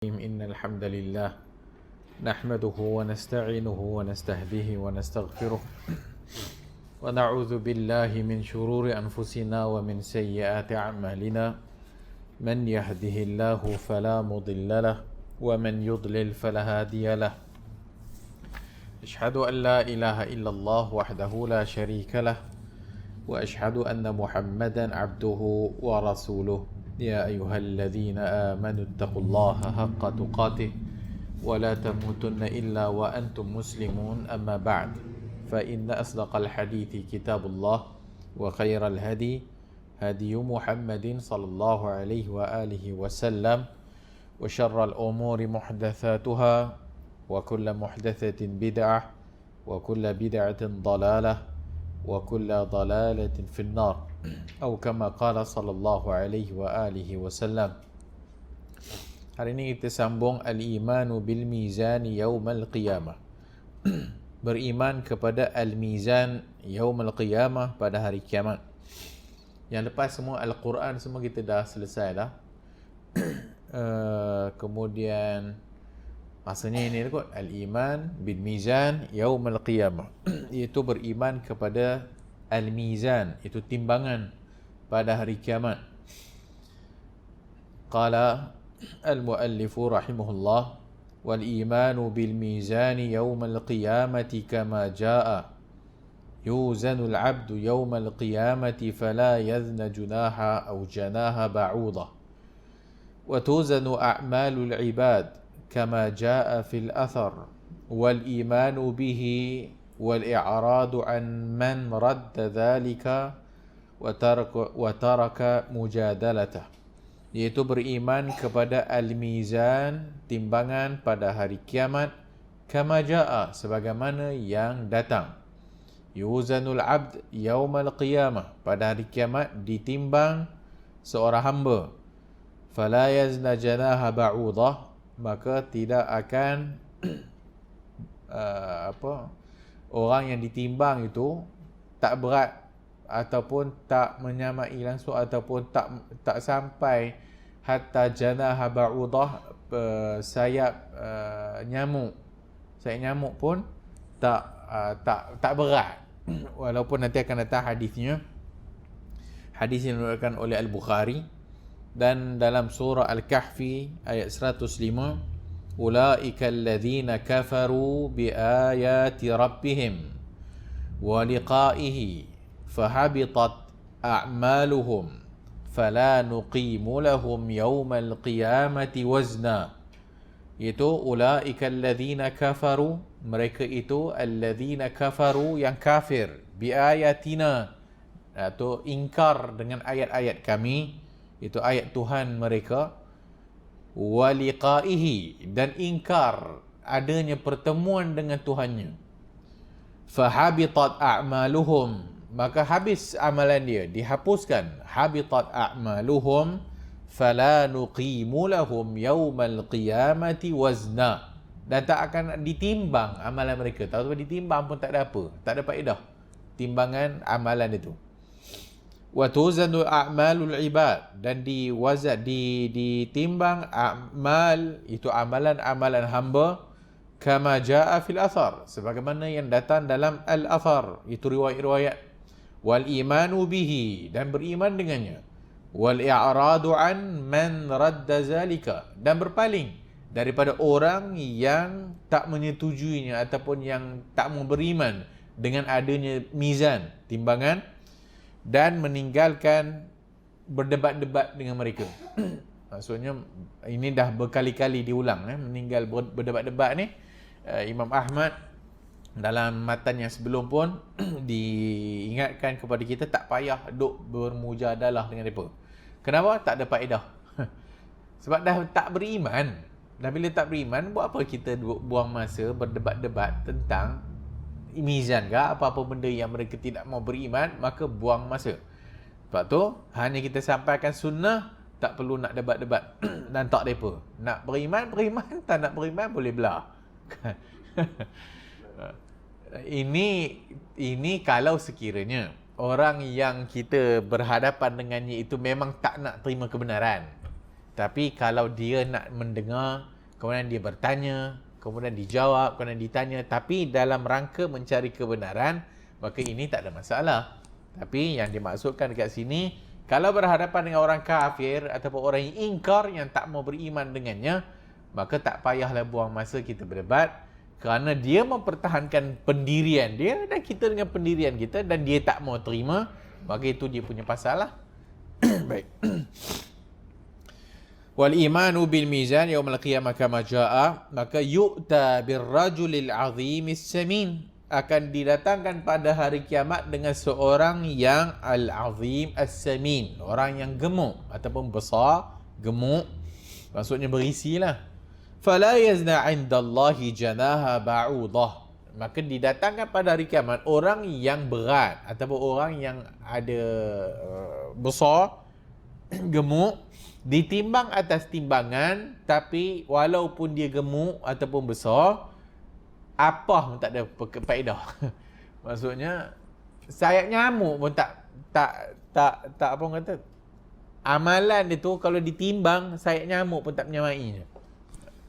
إن الحمد لله نحمده ونستعينه ونستهديه ونستغفره ونعوذ بالله من شرور أنفسنا ومن سيئات أعمالنا من يهده الله فلا مضل له ومن يضلل فلا هادي له أشهد أن لا إله إلا الله وحده لا شريك له وأشهد أن محمدا عبده ورسوله يا أيها الذين آمنوا اتقوا الله حق تقاته ولا تموتن إلا وأنتم مسلمون أما بعد فإن أصدق الحديث كتاب الله وخير الهدي هدي محمد صلى الله عليه وآله وسلم وشر الأمور محدثاتها وكل محدثة بدعة وكل بدعة ضلالة وكل ضلالة في النار atau kama qala sallallahu alaihi wa alihi wasallam. Hari ini kita sambung al-imanu bil mizan yaumal qiyamah. Beriman kepada al-mizan yaumal qiyamah, pada hari kiamat. Yang lepas semua al-Quran semua kita dah selesai dah. Kemudian maksudnya ini kot, al-iman bil mizan yaumal qiyamah, iaitu beriman kepada al-mizan, itu timbangan pada hari kiamat. Qala al-muallifu rahimahullah, wal imanu bil mizani yawmal qiyamati kama jaa yuzanu al-abdu yawmal qiyamati fala yazna junaha aw janaha ba'udah wa tuzanu a'malul ibad kama jaa fil athar wal imanu bihi والإعراض عن من رد ذلك وترك مجادلته, yaitu beriman kepada al-mizan, timbangan pada hari kiamat, kama jaa, sebagaimana yang datang. Yuzanul abd yaumal qiyamah, pada hari kiamat ditimbang seorang hamba. Fala yazna janaha ba'udah, maka tidak akan orang yang ditimbang itu tak berat ataupun tak menyamai langsung ataupun tak sampai hatta janaha ba'udah, sayap nyamuk. Sayap nyamuk pun tak berat. Walaupun nanti akan datang hadisnya. Hadis yang diriwayatkan oleh Al-Bukhari, dan dalam surah Al-Kahfi ayat 105, ulaika alladhina kafaru biayati rabbihim wa liqa'ihi fahabitat a'maluhum fala nuqimu lahum yawmal qiyamati wazna. Iaitu ulaika alladhina kafaru, mereka itu alladhina kafaru, yang kafir, biayatina, atau ingkar dengan ayat-ayat kami, itu ayat Tuhan mereka, wa liqa'ihi, dan ingkar adanya pertemuan dengan Tuhannya. Fahabitat a'maluhum, maka habis amalan dia, dihapuskan. Habitat a'maluhum fala nuqimu lahum yawmal qiyamati wazna, dan tak akan ditimbang amalan mereka. Tahu ditimbang pun tak ada apa, tak ada faedah timbangan amalan itu. Wa tuzanu a'malul ibad, dan ditimbang amal, itu amalan-amalan hamba, kama jaa fil athar, sebagaimana yang datang dalam al-athar, itu riwayat-riwayat. Wal imanu bihi, dan beriman dengannya. Wal i'radu an man radda zalika, dan berpaling daripada orang yang tak menyetujuinya ataupun yang tak mau beriman dengan adanya mizan, timbangan, dan meninggalkan berdebat-debat dengan mereka. Maksudnya ini dah berkali-kali diulang, meninggal berdebat-debat ni. Imam Ahmad dalam matan yang sebelum pun diingatkan kepada kita tak payah duk bermujadalah dengan mereka. Kenapa? Tak ada faedah. Sebab dah tak beriman. Dan bila tak beriman, buat apa kita buang masa berdebat-debat tentang mizan ke apa-apa benda yang mereka tidak mau beriman, maka buang masa. Sebab tu hanya kita sampaikan sunnah, tak perlu nak debat-debat dan tak depa. Nak beriman, tak nak beriman boleh belah. Ini kalau sekiranya orang yang kita berhadapan dengannya itu memang tak nak terima kebenaran. Tapi kalau dia nak mendengar, kemudian dia bertanya, kemudian dijawab, kemudian ditanya, tapi dalam rangka mencari kebenaran, maka ini tak ada masalah. Tapi yang dimaksudkan dekat sini, kalau berhadapan dengan orang kafir ataupun orang yang ingkar yang tak mau beriman dengannya, maka tak payahlah buang masa kita berdebat, kerana dia mempertahankan pendirian dia dan kita dengan pendirian kita, dan dia tak mau terima, maka itu dia punya pasalah. Baik. Wal imanu bil mizan yaumil qiyamah kama jaa, maka yu'ta bir rajulil azimis samin, akan didatangkan pada hari kiamat dengan seorang yang al-azim as-samin, orang yang gemuk ataupun besar, gemuk, maksudnya berisilah. Fala yazna 'indallahi janaha ba'udah, maka didatangkan pada hari kiamat orang yang berat ataupun orang yang ada besar, gemuk, ditimbang atas timbangan, tapi walaupun dia gemuk ataupun besar, apa pun tak ada faedah. Maksudnya sayap nyamuk pun tak apa orang kata, amalan itu kalau ditimbang sayap nyamuk pun tak menyamainya.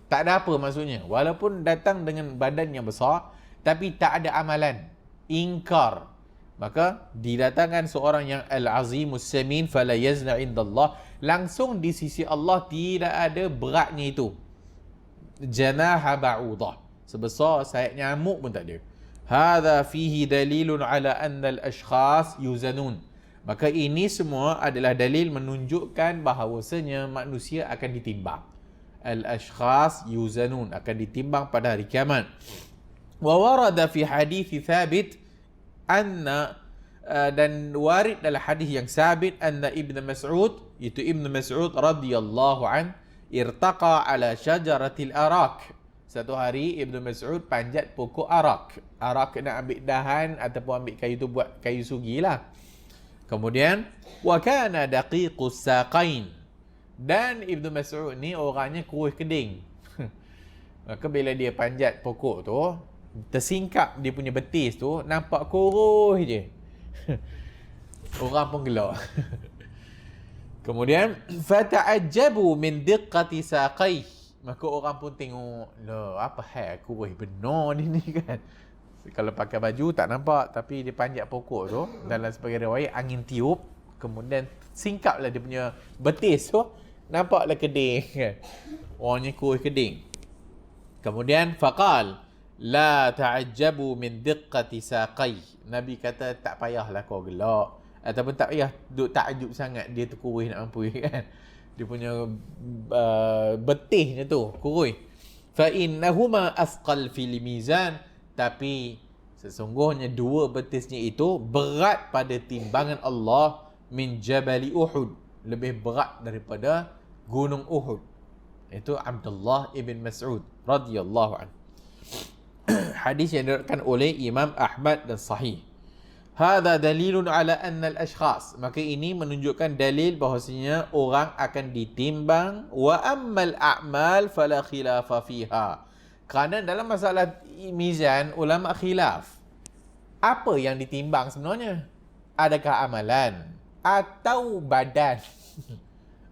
Tak ada apa maksudnya. Walaupun datang dengan badan yang besar, tapi tak ada amalan, ingkar, maka didatangkan seorang yang al-azimus samin, fala yazna indallah, langsung di sisi Allah tidak ada beratnya itu. Janaha ba'udah, sebesar sayap nyamuk pun tak ada. Hadha fihi dalilun ala anna al-ashkhas yuzanun, maka ini semua adalah dalil menunjukkan bahawasanya manusia akan ditimbang. Al-ashkhas yuzanun, akan ditimbang pada hari kiamat. Wa warada fi hadits thabit anna, dan warid dalam hadis yang sabit, anna Ibn Mas'ud, itu Ibn Mas'ud radhiyallahu an, irtaqa ala syajaratil arak. Satu hari Ibn Mas'ud panjat pokok arak. Arak nak ambil dahan ataupun ambil kayu tu buat kayu sugi lah. Kemudian wa kana daqiqus saqain, dan Ibn Mas'ud ni orangnya kurus keding. Maka bila dia panjat pokok tu, tersingkap dia punya betis tu, nampak kurus je. Orang pun gelak. Kemudian fata'ajjabu min diqqati saqai, maka orang pun tengok, lah apa hal kurus benar ni kan. Kalau pakai baju tak nampak, tapi dia panjat pokok tu, dalam sebagai riwayat angin tiup, kemudian singkaplah dia punya betis tu, nampaklah keding kan. Orangnya kurus keding. Kemudian faqal la ta'ajjabu min diqqati saqai, Nabi kata tak payahlah kau gelak, ataupun tak payah duk takjub sangat dia tu kurus nak mampu kan. Dia punya betisnya tu kurus. Fa innahuma asqal fil mizan, tapi sesungguhnya dua betisnya itu berat pada timbangan Allah, min jabali Uhud, lebih berat daripada gunung Uhud. Itu Abdullah ibn Mas'ud radhiyallahu anhu. Hadis yang diriwayatkan oleh Imam Ahmad dan sahih. Hadha dalilun ala anna al-ashkhas, maka ini menunjukkan dalil bahawasanya orang akan ditimbang. Wa ammal a'mal fala khilafa fiha, kerana dalam masalah mizan ulama khilaf. Apa yang ditimbang sebenarnya? Adakah amalan atau badan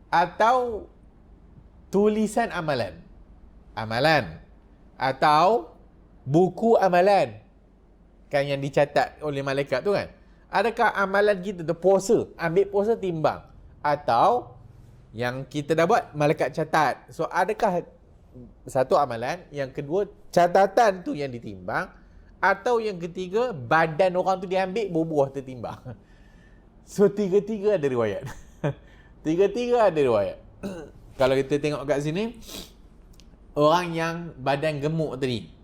atau tulisan amalan, atau buku amalan kan yang dicatat oleh malaikat tu kan. Adakah amalan kita tu puasa, ambil puasa timbang, atau yang kita dah buat malaikat catat. So adakah satu amalan, yang kedua catatan tu yang ditimbang, atau yang ketiga badan orang tu diambil bubuh tertimbang. So tiga-tiga ada riwayat. Tiga-tiga ada riwayat. Kalau kita tengok kat sini, orang yang badan gemuk tadi,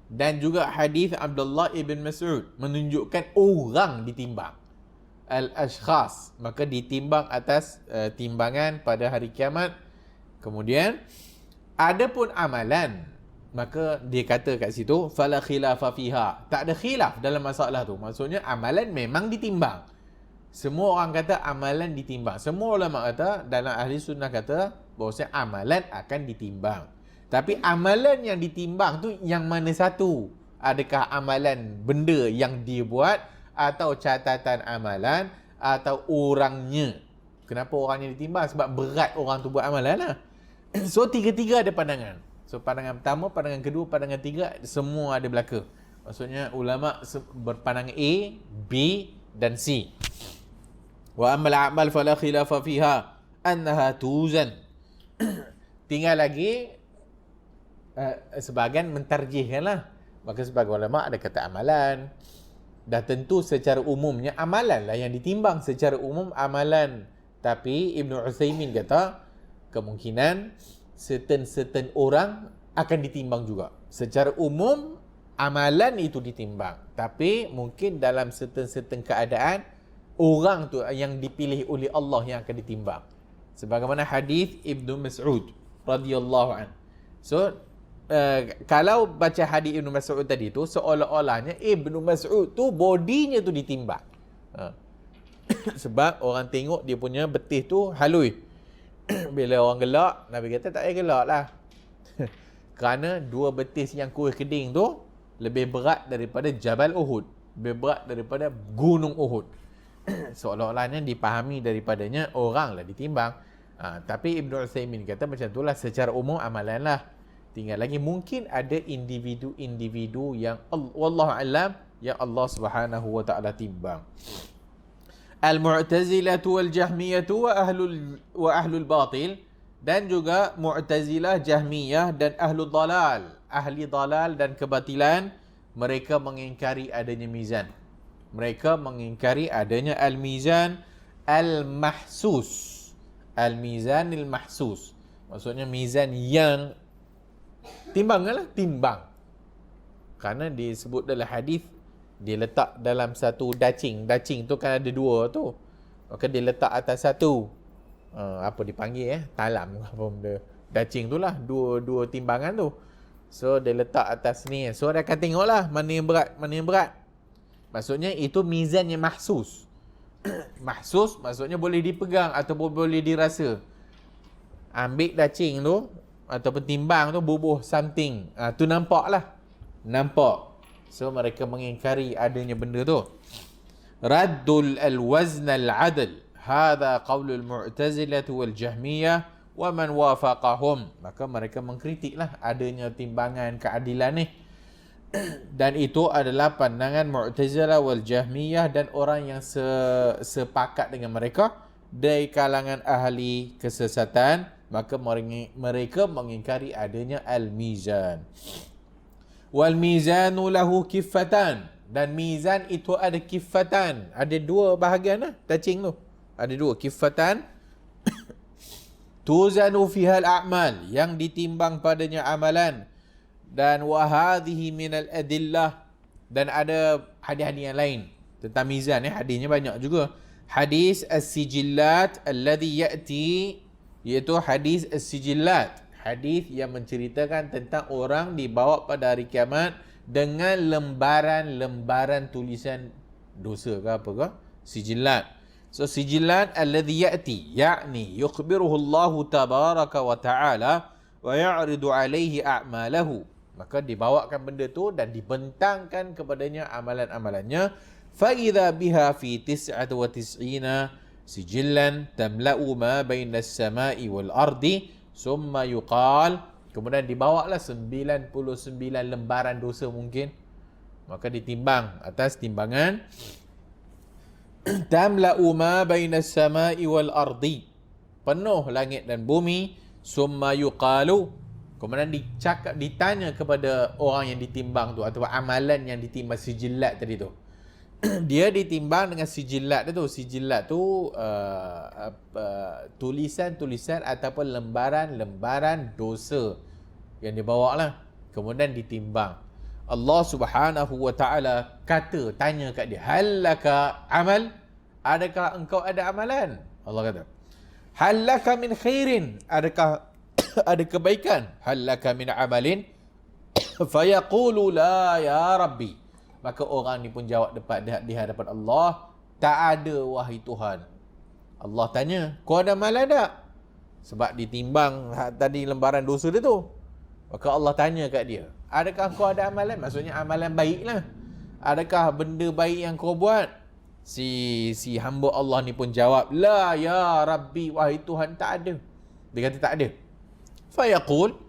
dan juga hadis Abdullah ibn Mas'ud menunjukkan orang ditimbang, al-ashkhas, maka ditimbang atas timbangan pada hari kiamat. Kemudian adapun amalan, maka dia kata kat situ fala khilafa fiha, tak ada khilaf dalam masalah tu. Maksudnya amalan memang ditimbang. Semua orang kata amalan ditimbang. Semua ulama kata, dalam ahli sunnah kata bahawasanya amalan akan ditimbang. Tapi amalan yang ditimbang tu yang mana satu? Adakah amalan benda yang dia buat, atau catatan amalan, atau orangnya? Kenapa orangnya ditimbang? Sebab berat orang tu buat amalan lah. So tiga-tiga ada pandangan. So pandangan pertama, pandangan kedua, pandangan tiga, semua ada belaka. Maksudnya ulama berpandangan A, B dan C. Wa ammal a'mal fala khilafa fiha annaha tuzan. Tinggal lagi sebahagian mentarjihkan lah. Maka sebagai ulama ada kata amalan. Dah tentu secara umumnya amalan lah yang ditimbang. Secara umum amalan. Tapi Ibn Uthaymin kata kemungkinan certain orang akan ditimbang juga. Secara umum amalan itu ditimbang. Tapi mungkin dalam certain keadaan orang tu yang dipilih oleh Allah yang akan ditimbang. Sebagaimana hadis Ibnu Mas'ud radhiyallahu an. So kalau baca hadis Ibnu Mas'ud tadi tu seolah-olahnya Ibnu Mas'ud tu bodinya tu ditimbang. Sebab orang tengok dia punya betis tu halus. Bila orang gelak, Nabi kata tak payah gelak lah. Kerana dua betis yang kuih keding tu lebih berat daripada Jabal Uhud. Lebih berat daripada Gunung Uhud. Seolah-olahnya dipahami daripadanya orang lah ditimbang. Tapi Ibn Uthaymin kata macam itulah secara umum amalan lah. Tinggal lagi mungkin ada individu-individu yang wallahu alam yang Allah Subhanahu wa taala timbang. Al-Mu'tazilah wal Jahmiyah wa ahlul batil, dan juga Mu'tazilah, Jahmiyah dan ahlul dalal. Ahli dalal dan kebatilan, mereka mengingkari adanya mizan. Mereka mengingkari adanya al-mizan al-mahsus. Al-mizan al-mahsus. Maksudnya mizan yang timbang lah, timbang. Kerana disebut dalam hadis dia letak dalam satu dacing. Dacing tu kan ada dua tu. Maka dia letak atas satu. Apa dipanggil talam apa benda. Dacing tu lah. Dua timbangan tu. So dia letak atas ni. So dia akan tengok lah mana yang berat, mana yang berat. Maksudnya itu mizan yang mahsus. Mahsus maksudnya boleh dipegang ataupun boleh dirasa. Ambil dacing tu ataupun timbang tu bubuh something. Tu nampak lah. Nampak. So mereka mengingkari adanya benda tu. Raddul al-wazn al-adl. Hadha qawlul Mu'tazilah wal Jahmiyah wa man wafaqahum. Maka mereka mengkritiklah adanya timbangan keadilan ni. Dan itu adalah pandangan Mu'tazilah wal Jahmiyah dan orang yang sepakat dengan mereka dari kalangan ahli kesesatan. Maka mereka mengingkari adanya al-mizan. Wal mizanu lahu kiffatan, dan mizan itu ada kiffatan, ada dua bahagian lah dacing tu, ada dua kiffatan. Tuzanu fiha al-a'mal, yang ditimbang padanya amalan, dan wa hadhihi min al-adillah, dan ada hadis-hadis yang lain tentang mizan. Hadisnya banyak juga. Hadis as-sijillat alladhi ya'ti, iaitu hadis as-sijillat, hadis yang menceritakan tentang orang dibawa pada hari kiamat dengan lembaran-lembaran tulisan dosa ke apa ke? Sijillat. So sijillat alladhi ya'ti, yakni yukhbiruhu Allah tabaraka wa ta'ala wa ya'ridu alaihi a'malahu. Maka dibawakan benda tu dan dibentangkan kepadanya amalan-amalannya. Fa idza biha fi 99 sijillan tamla'u ma baina as-sama'i wal ardi. Summa yuqal, kemudian dibawalah 99 lembaran dosa mungkin. Maka ditimbang atas timbangan tamla'u ma baina as-sama'i wal ardi, penuh langit dan bumi. Summa yuqalu, kemudian ditanya kepada orang yang ditimbang tu atau amalan yang ditimbang sijillat tadi tu. Dia ditimbang dengan sijillat tu. Sijillat tu tulisan-tulisan ataupun lembaran-lembaran dosa yang dibawa lah. Kemudian ditimbang. Allah Subhanahu wa ta'ala tanya kat dia, hallaka amal, adakah engkau ada amalan? Allah kata, hallaka min khairin, adakah ada kebaikan? Hallaka min amalin? Fayaqulu la ya Rabbi. Maka orang ni pun jawab di hadapan Allah, tak ada wahai Tuhan. Allah tanya, kau ada amalan tak? Sebab ditimbang tadi lembaran dosa dia tu. Maka Allah tanya kat dia, adakah kau ada amalan? Maksudnya amalan baik lah. Adakah benda baik yang kau buat? Si hamba Allah ni pun jawab, la ya Rabbi, wahai Tuhan, tak ada. Dia kata tak ada. Fayaqul,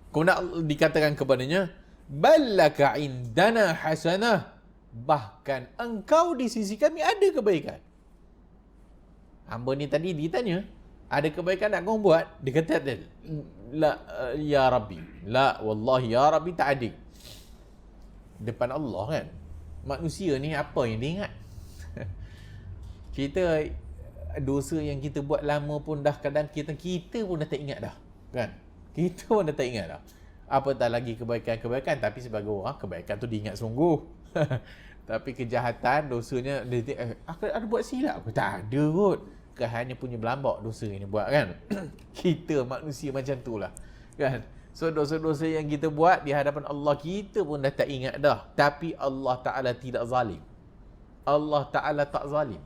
kemudian dikatakan kepadanya, ballaka indana hasanah, bahkan engkau di sisi kami ada kebaikan. Hamba ni tadi ditanya, ada kebaikan tak kau buat? Dia kata, la ya Rabbi, la wallahi ya Rabbi, tak ada. Depan Allah kan, manusia ni apa yang dia ingat? Kita dosa yang kita buat lama pun dah kadang kita pun dah tak ingat dah, kan? Kita pun dah tak ingat dah. Apatah lagi kebaikan-kebaikan. Tapi sebagai orang, kebaikan tu diingat sungguh. Tapi kejahatan, dosanya, aku ada buat silap ke? Tak ada kot. Hanya punya belambak dosa yang dia buat, kan? Kita manusia macam tu lah, kan? So dosa-dosa yang kita buat di hadapan Allah, kita pun dah tak ingat dah. Tapi Allah Ta'ala tidak zalim. Allah Ta'ala tak zalim.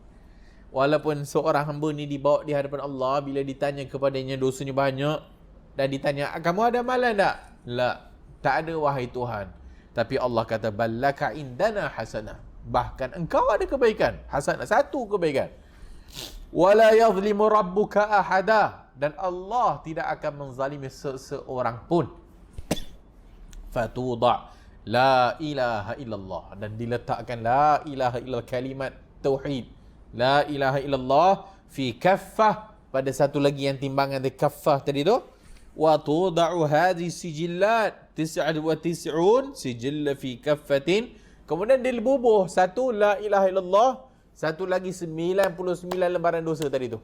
Walaupun seorang hamba ni dibawa di hadapan Allah, bila ditanya kepadanya dosanya banyak, dan ditanya, kamu ada amalan tak? La, tak ada wahai Tuhan. Tapi Allah kata, ballaka indana hasanah, bahkan engkau ada kebaikan. Hasanah, satu kebaikan. Wala yazlimu rabbuka ahada, dan Allah tidak akan menzalimi seseorang pun. Fatuda' la ilaha illallah, dan diletakkan la ilaha illallah, kalimat tauhid, la ilaha illallah fi kaffah, pada satu lagi yang timbangan di kaffah tadi tu. Wa tuda'u hadhi sijillat 99 sijilla fi kaffatin, kemudian dibubuh satu la ilaha illallah, satu lagi 99 lembaran dosa tadi tu.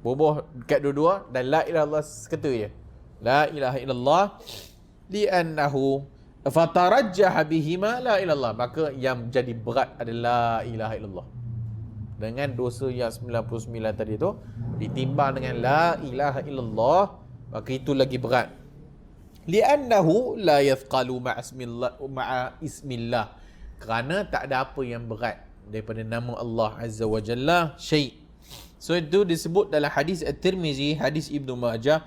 Bubuh dekat dua-dua, dan la ilaha illallah sekata je, la ilaha illallah, li'annahu fatarajjaha bihima la ilallah, maka yang jadi berat adalah la ilaha illallah. Dengan dosa yang 99 tadi tu ditimbang dengan la ilaha illallah, maka itu lagi berat. Li'annahu la yathqalu ma'a ismillah, kerana tak ada apa yang berat daripada nama Allah Azza wa Jalla syai'. So itu disebut dalam hadis At-Tirmizi, hadis Ibnu Majah.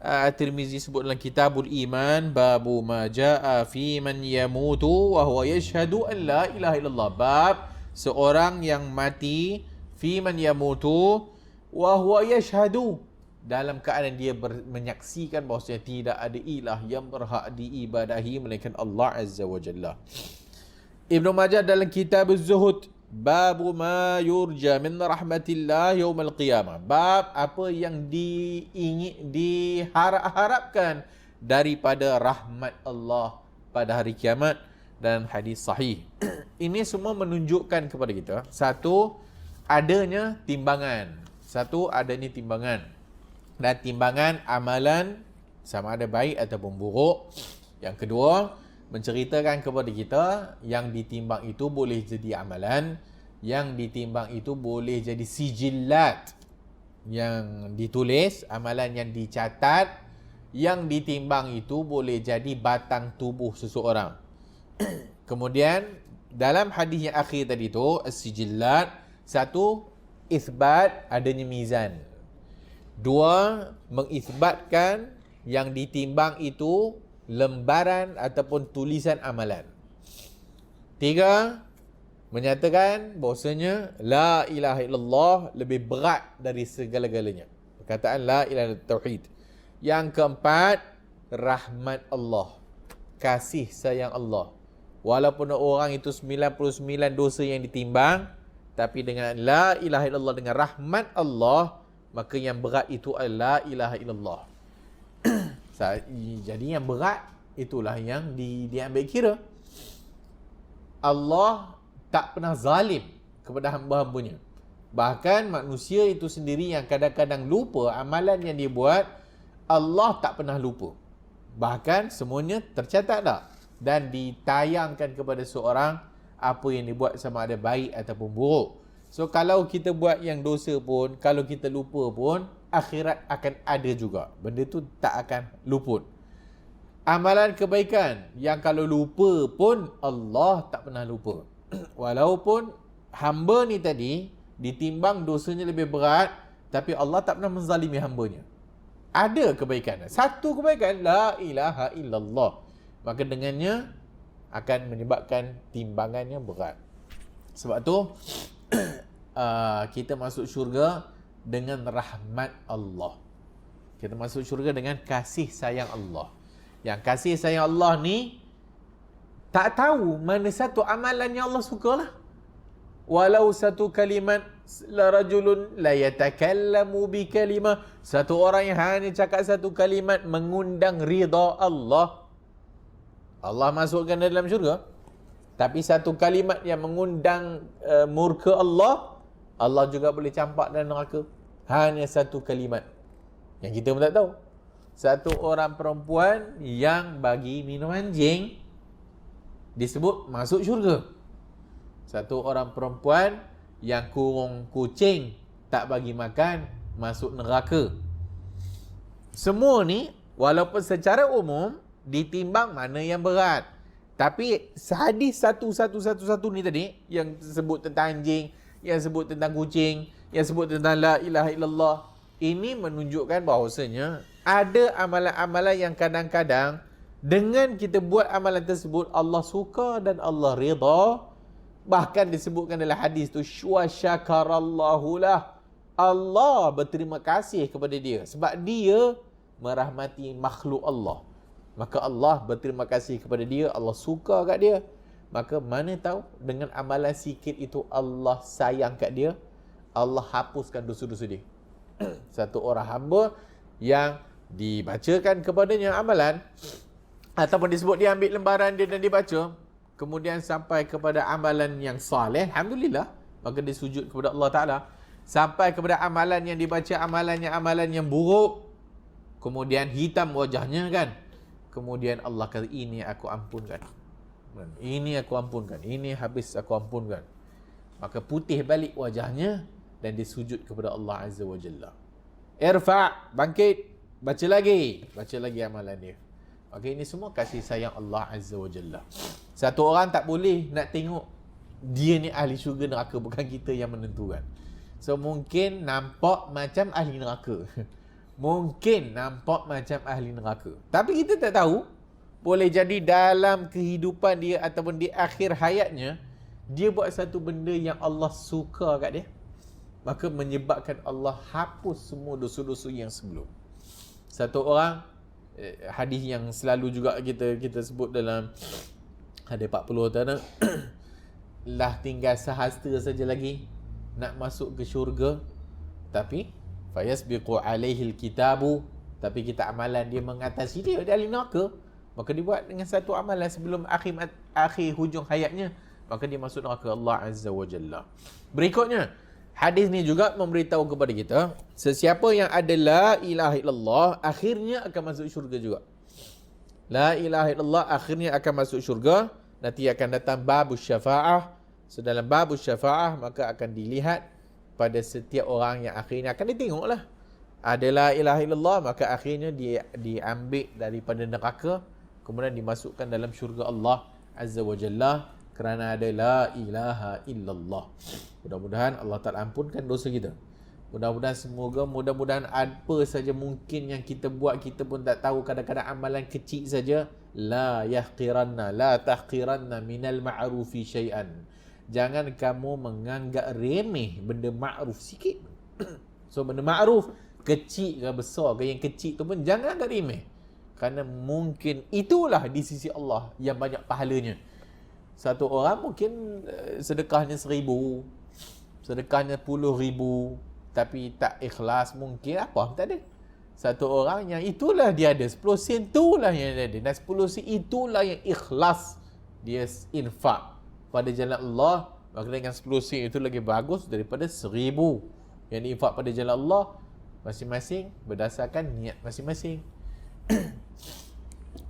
At-Tirmizi sebut dalam Kitabul Iman, babu ma jaa fi man yamutu wa huwa yashhadu an la ilaha illallah, bab seorang yang mati, fi man yamutu wa huwa yashhadu, dalam keadaan dia menyaksikan bahawasanya tidak ada ilah yang berhak diibadahi melainkan Allah Azza wa Jalla. Ibnu Majah dalam Kitab Az-Zuhud, babu ma yurja min rahmatillah yaumal qiyamah, bab apa yang diharapkan daripada rahmat Allah pada hari kiamat, dan hadis sahih. Ini semua menunjukkan kepada kita, satu, adanya timbangan. Dan timbangan amalan sama ada baik ataupun buruk. Yang kedua, menceritakan kepada kita yang ditimbang itu boleh jadi amalan, yang ditimbang itu boleh jadi sijillat, yang ditulis, amalan yang dicatat, yang ditimbang itu boleh jadi batang tubuh seseorang. Kemudian dalam hadis yang akhir tadi tu, as-sijillat, satu, isbat adanya mizan. Dua, mengisbatkan yang ditimbang itu lembaran ataupun tulisan amalan. Tiga, menyatakan bahawasanya la ilaha illallah lebih berat dari segala-galanya. Perkataan la ilaha illallah tauhid. Yang keempat, rahmat Allah, kasih sayang Allah. Walaupun orang itu 99 dosa yang ditimbang, tapi dengan la ilaha illallah, dengan rahmat Allah, maka yang berat itu adalah la ilaha illallah. Jadi yang berat itulah yang diambil kira. Allah tak pernah zalim kepada hamba-hambanya. Bahkan manusia itu sendiri yang kadang-kadang lupa amalan yang dia buat, Allah tak pernah lupa. Bahkan semuanya tercatat dah, dan ditayangkan kepada seorang apa yang dibuat, sama ada baik ataupun buruk. So kalau kita buat yang dosa pun, kalau kita lupa pun, akhirat akan ada juga. Benda tu tak akan luput. Amalan kebaikan yang kalau lupa pun Allah tak pernah lupa. Walaupun hamba ni tadi ditimbang dosanya lebih berat, tapi Allah tak pernah menzalimi hambanya. Ada kebaikan. Satu kebaikan, la ilaha illallah. Maka dengannya akan menyebabkan timbangannya berat. Sebab tu kita masuk syurga dengan rahmat Allah. Kita masuk syurga dengan kasih sayang Allah. Yang kasih sayang Allah ni tak tahu mana satu amalan yang Allah sukalah. Walau satu kalimat, la rajulun la yatakallamu bi kalimah, satu orang yang hanya cakap satu kalimat mengundang ridha Allah, Allah masukkan dalam syurga. Tapi satu kalimat yang mengundang murka Allah, Allah juga boleh campak dalam neraka. Hanya satu kalimat yang kita pun tak tahu. Satu orang perempuan yang bagi minum anjing disebut masuk syurga. Satu orang perempuan yang kurung kucing tak bagi makan masuk neraka. Semua ni walaupun secara umum ditimbang mana yang berat, tapi hadis satu ni tadi yang sebut tentang anjing, yang sebut tentang kucing, yang sebut tentang la ilaha illallah, ini menunjukkan bahawasanya ada amalan-amalan yang kadang-kadang dengan kita buat amalan tersebut Allah suka dan Allah redha. Bahkan disebutkan dalam hadis tu, wa syakarallahu lah, Allah berterima kasih kepada dia sebab dia merahmati makhluk Allah. Maka Allah berterima kasih kepada dia, Allah suka kat dia. Maka mana tahu dengan amalan sikit itu Allah sayang kat dia, Allah hapuskan dosa-dosa dia. Satu orang hamba yang dibacakan kepadanya amalan, ataupun disebut dia ambil lembaran dia dan dibaca, kemudian sampai kepada amalan yang saleh, alhamdulillah, maka dia sujud kepada Allah Ta'ala. Sampai kepada amalan yang dibaca, amalan yang buruk, kemudian hitam wajahnya kan, kemudian Allah kata, ini aku ampunkan, ini aku ampunkan, ini habis aku ampunkan. Maka putih balik wajahnya dan dia sujud kepada Allah Azza wa Jalla. Irfa', bangkit, baca lagi amalan dia. Maka ini semua kasih sayang Allah Azza wa Jalla. Satu orang tak boleh nak tengok dia ni ahli syurga neraka, bukan kita yang menentukan. So mungkin nampak macam ahli neraka. Mungkin nampak macam ahli neraka. Tapi kita tak tahu, boleh jadi dalam kehidupan dia ataupun di akhir hayatnya, dia buat satu benda yang Allah suka kat dia. Maka menyebabkan Allah hapus semua dosa-dosa yang sebelum. Satu orang, hadis yang selalu juga kita sebut dalam hadis 40 tanah, lah tinggal sehasta saja lagi nak masuk ke syurga, tapi fayasbiqu alaihil kitabu, tapi kita amalan dia mengatasi dia dari neraka, maka dibuat dengan satu amalan sebelum akhir hujung hayatnya, maka dia masuk neraka Allah Azza wa Jalla. Berikutnya, hadis ni juga memberitahu kepada kita, sesiapa yang ada la ilaha illallah akhirnya akan masuk syurga juga. La ilaha illallah akhirnya akan masuk syurga. Nanti akan datang babus syafa'ah. So dalam babus syafa'ah maka akan dilihat pada setiap orang yang akhirnya akan ditengoklah. Ada la ilaha illallah, maka akhirnya dia diambil daripada neraka, kemudian dimasukkan dalam syurga Allah Azza wa Jalla kerana ada la ilaha illallah. Mudah-mudahan Allah Ta'ala ampunkan dosa kita. Mudah-mudahan apa saja mungkin yang kita buat, kita pun tak tahu, kadang-kadang amalan kecil saja. La tahqiranna minal ma'rufi syai'an. Jangan kamu menganggap remeh benda ma'ruf sikit. So benda ma'ruf kecil ke besar ke, yang kecil tu pun jangan anggap remeh, kerana mungkin itulah di sisi Allah yang banyak pahalanya. Satu orang mungkin sedekahnya 1,000, sedekahnya 10,000, tapi tak ikhlas, mungkin apa tak ada. Satu orang yang itulah dia ada 10 sen, itulah yang dia ada, dan 10 sen itulah yang ikhlas dia infak pada jalan Allah, maka dengan 10 sen itu lagi bagus daripada 1,000 yang diinfak pada jalan Allah, masing-masing berdasarkan niat masing-masing.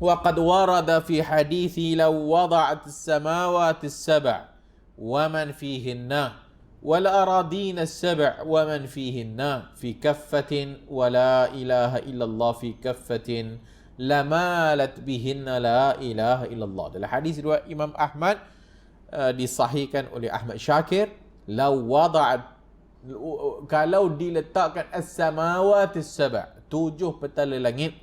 Wa qad warada fi hadithi law wada'at as-samawati as-sab' wa man fihinna والأراضين السبع ومن فيهن في كفة ولا إله إلا الله في كفة لمالت بهن لا إله إلا الله. Dalam hadis riwayat Imam Ahmad disahihkan oleh Ahmad Syakir, kalau diletakkan as-samawati as-sab', 7 petala langit,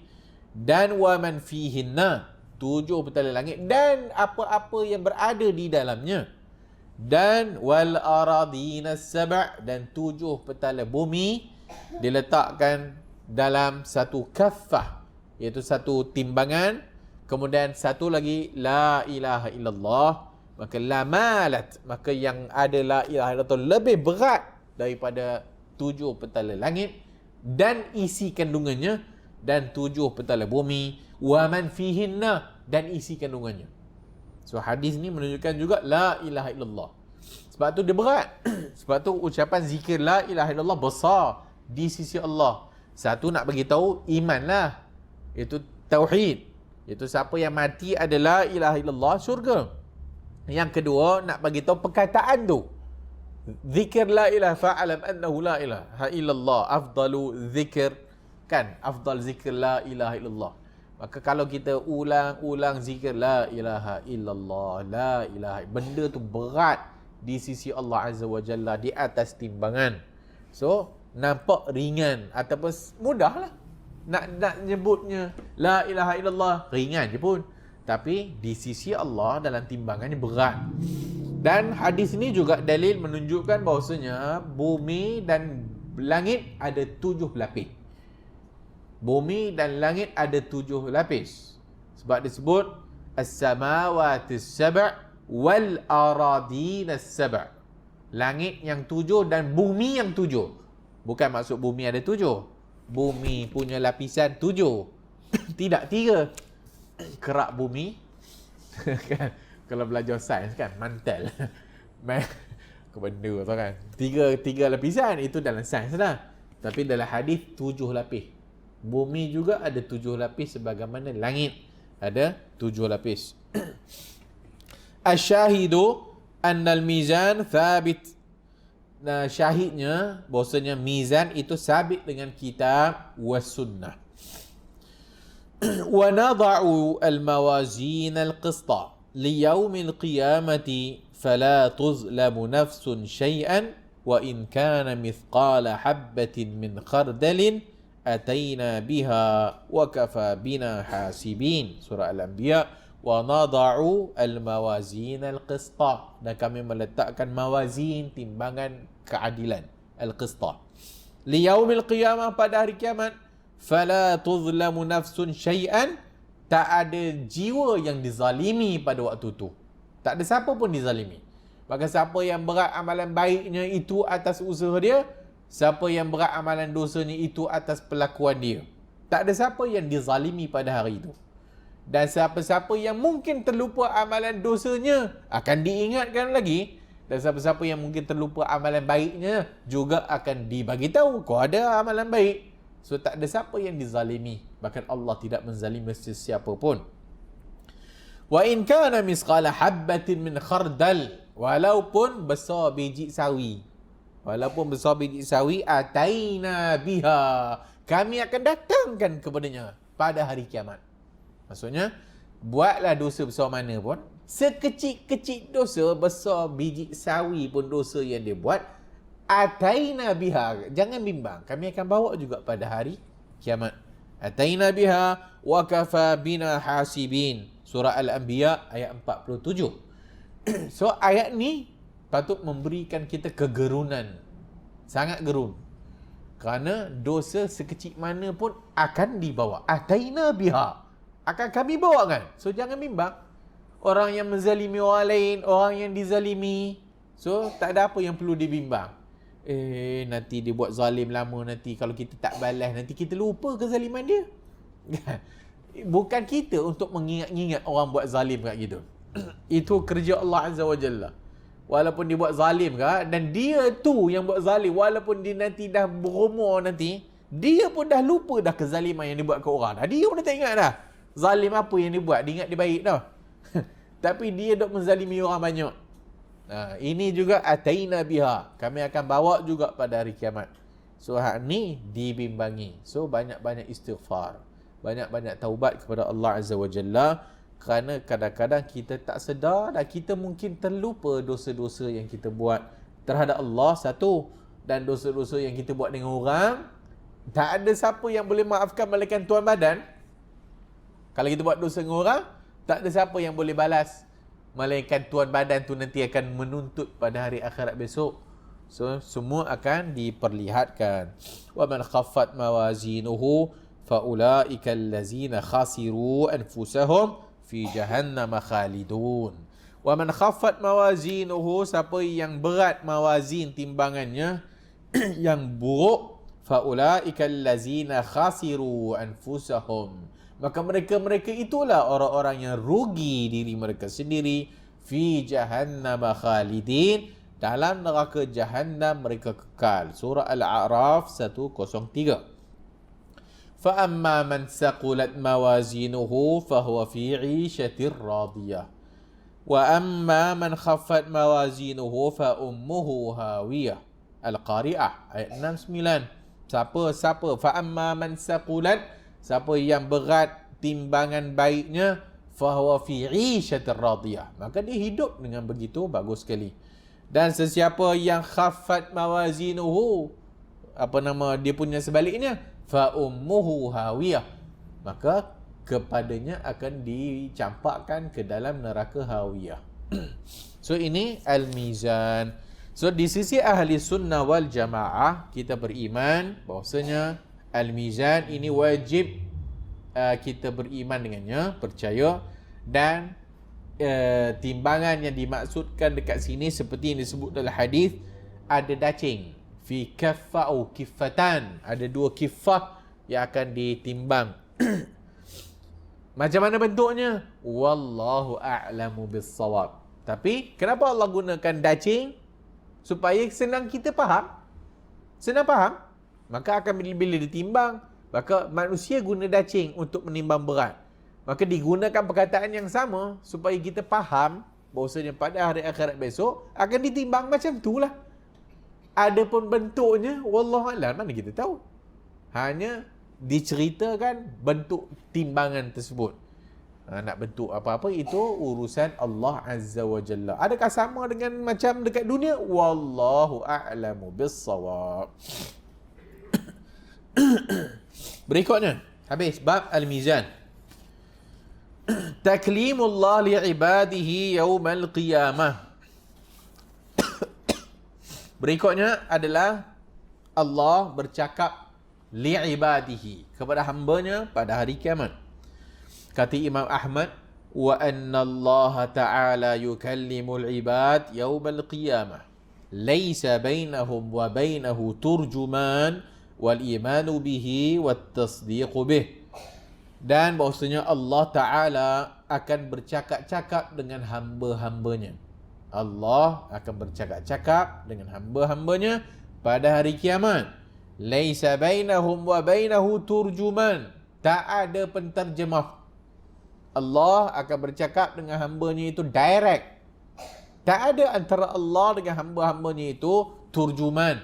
dan wa man fihinna, 7 petala langit dan apa-apa yang berada di dalamnya, dan wal aradina sab', dan 7 petala bumi diletakkan dalam satu kaffah, iaitu satu timbangan, kemudian satu lagi la ilaha illallah, maka la malat, maka yang ada la ilaha illallah lebih berat daripada 7 petala langit dan isi kandungannya, dan 7 petala bumi, wa man fihinna, dan isi kandungannya. So hadis ni menunjukkan juga la ilaha illallah. Sebab tu dia berat. Sebab tu ucapan zikir la ilaha illallah besar di sisi Allah. Satu, nak bagi tahu iman lah, itu tauhid, itu siapa yang mati ada la ilaha illallah, syurga. Yang kedua, nak bagi tahu perkataan tu, zikir la ilaha fa'alam annahu la ilaha illallah afdalu zikir, kan, afdal zikir la ilaha illallah. Maka kalau kita ulang-ulang zikir la ilaha illallah, la ilaha, benda tu berat di sisi Allah Azza wa Jalla, di atas timbangan. So nampak ringan ataupun mudah lah nak nyebutnya la ilaha illallah, ringan je pun, tapi di sisi Allah dalam timbangannya berat. Dan hadis ini juga dalil menunjukkan bahawasanya bumi dan langit ada 7 lapis. Bumi dan langit ada 7 lapis. Sebab disebut as-samawati as-sab' wal aradina as-sab'. Langit yang 7 dan bumi yang 7. Bukan maksud bumi ada 7. Bumi punya lapisan 7. Tidak 3. Kerak bumi. Kan? Kalau belajar sains kan, mantel. Benda tu kan. 3 lapisan, itu dalam sains lah. Tapi dalam hadis 7 lapis. Bumi juga ada 7 lapis sebagaimana langit ada 7 lapis. Asyahidu annal mizan thabit. Nah, syahidnya bahwasanya mizan itu sabit dengan kitab was sunnah. Wa nada'u al-mawazin al-qista li yaumil qiyamati fala tuzlamu nafsun syai'an wa in kana mithqala habbatin min khardalin ataina biha wa kafa bina hasibin. Surah Al-Anbiya. Wa nada'u al-mawazin al-qista, dan kami meletakkan mawazin, timbangan keadilan, al-qista, li yaumil qiyamah, pada hari kiamat, fala tuzlamu nafsun syai'an, tak ada jiwa yang dizalimi pada waktu tu. Tak ada siapa pun dizalimi. Maka siapa yang berat amalan baiknya itu atas usaha dia, siapa yang berat amalan dosanya itu atas perlakuan dia. Tak ada siapa yang dizalimi pada hari itu. Dan siapa-siapa yang mungkin terlupa amalan dosanya akan diingatkan lagi. Dan siapa-siapa yang mungkin terlupa amalan baiknya juga akan dibagi tahu, kau ada amalan baik. So tak ada siapa yang dizalimi. Bahkan Allah tidak menzalimi sesiapa pun. Wa in kana misqala habbatin min khardal, walaupun besar biji sawi. Walaupun besar biji sawi, ataina biha, kami akan datangkan kepadanya pada hari kiamat. Maksudnya, buatlah dosa besar mana pun, sekecil-kecil dosa, besar biji sawi pun dosa yang dia buat, ataina biha, jangan bimbang, kami akan bawa juga pada hari kiamat. Ataina biha wa kafa bina hasibin. Surah Al-Anbiya ayat 47. So ayat ni patut memberikan kita kegerunan, sangat gerun, kerana dosa sekecil mana pun akan dibawa. Ataina biha, akan kami bawa kan. So jangan bimbang. Orang yang menzalimi orang lain, orang yang dizalimi, so tak ada apa yang perlu dibimbang. Nanti dia buat zalim lama, nanti kalau kita tak balas, nanti kita lupa kezaliman dia. Bukan kita untuk mengingat-ingat orang buat zalim kat kita. Itu kerja Allah Azza wa Jalla. Walaupun dia buat zalim kan, dan dia tu yang buat zalim, walaupun dia nanti dah berumur nanti, dia pun dah lupa dah kezaliman yang dia buat ke orang. Dia pun dah tak ingat dah zalim apa yang dia buat. Dia ingat dia baik dah. Tapi dia dok menzalimi orang banyak. Ini juga ataina biha, kami akan bawa juga pada hari kiamat. So hak ni dibimbangi. So banyak-banyak istighfar, banyak-banyak taubat kepada Allah Azza wa Jalla, kerana kadang-kadang kita tak sedar dan kita mungkin terlupa dosa-dosa yang kita buat terhadap Allah satu, dan dosa-dosa yang kita buat dengan orang. Tak ada siapa yang boleh maafkan melainkan tuan badan. Kalau kita buat dosa dengan orang, tak ada siapa yang boleh balas melainkan tuan badan tu nanti akan menuntut pada hari akhirat besok. So semua akan diperlihatkan. Wa man khaffat mawazinuhu fa ulaika allazina khasiru anfusahum fi jahannam khalidun. Wa man khaffat mawazinuhu, siapa yang berat mawazin timbangannya yang buruk, fa ulaika allazina khasiru anfusahum, maka mereka itulah orang-orang yang rugi diri mereka sendiri, fi jahannam khalidin, dalam neraka jahannam mereka kekal. Surah Al-A'raf 103. Fa amma man saqulat mawazinuhu fa huwa fi 'ishatir radiyah. Wa amma man khaffat mawazinuhu fa ummuhu hawiyah. Al-Qari'ah ayat 69. Siapa fa amma man saqulat, siapa yang berat timbangan baiknya, fa huwa fi 'ishatir radiyah, maka dia hidup dengan begitu bagus sekali. Dan sesiapa yang khaffat mawazinuhu, apa nama dia punya sebaliknya, fa ummuhu hawiyah, maka kepadanya akan dicampakkan ke dalam neraka hawiyah. So ini al-mizan. So di sisi ahli sunnah wal jamaah, kita beriman bahawasanya al-mizan ini wajib kita beriman dengannya, percaya. Dan timbangan yang dimaksudkan dekat sini seperti yang disebut dalam hadis, ada dacing, fi kaffa'u kiffatan, ada dua kiffah yang akan ditimbang. Macam mana bentuknya? Wallahu a'lamu bis-shawab. Tapi kenapa Allah gunakan dacing? Supaya senang kita faham. Senang faham. Maka akan bila ditimbang, maka manusia guna dacing untuk menimbang berat. Maka digunakan perkataan yang sama supaya kita faham bahawasanya pada hari akhirat besok akan ditimbang macam itulah. Adapun bentuknya, wallahu a'lam, mana kita tahu. Hanya diceritakan bentuk timbangan tersebut. Nak bentuk apa-apa itu urusan Allah Azza wa Jalla. Adakah sama dengan macam dekat dunia? Wallahu a'lamu bis-shawab. Berikutnya, habis bab al-mizan. Taklimullah li'ibadihi yawmal qiyamah. Berikutnya adalah Allah bercakap li'ibadihi, kepada hambanya pada hari kiamat. Kata Imam Ahmad, wa anna Allah ta'ala yukallimul ibad yawmal qiyamah, laysa bainahum wa bainahu turjuman wal imanu bihi wat tasdiqu bih. Dan bahawasanya Allah Ta'ala akan bercakap-cakap dengan hamba-hambanya. Allah akan bercakap-cakap dengan hamba-hambanya pada hari kiamat. Laisa bainahum wa bainahu turjuman, tak ada penterjemah. Allah akan bercakap dengan hambanya itu direct. Tak ada antara Allah dengan hamba-hambanya itu turjuman,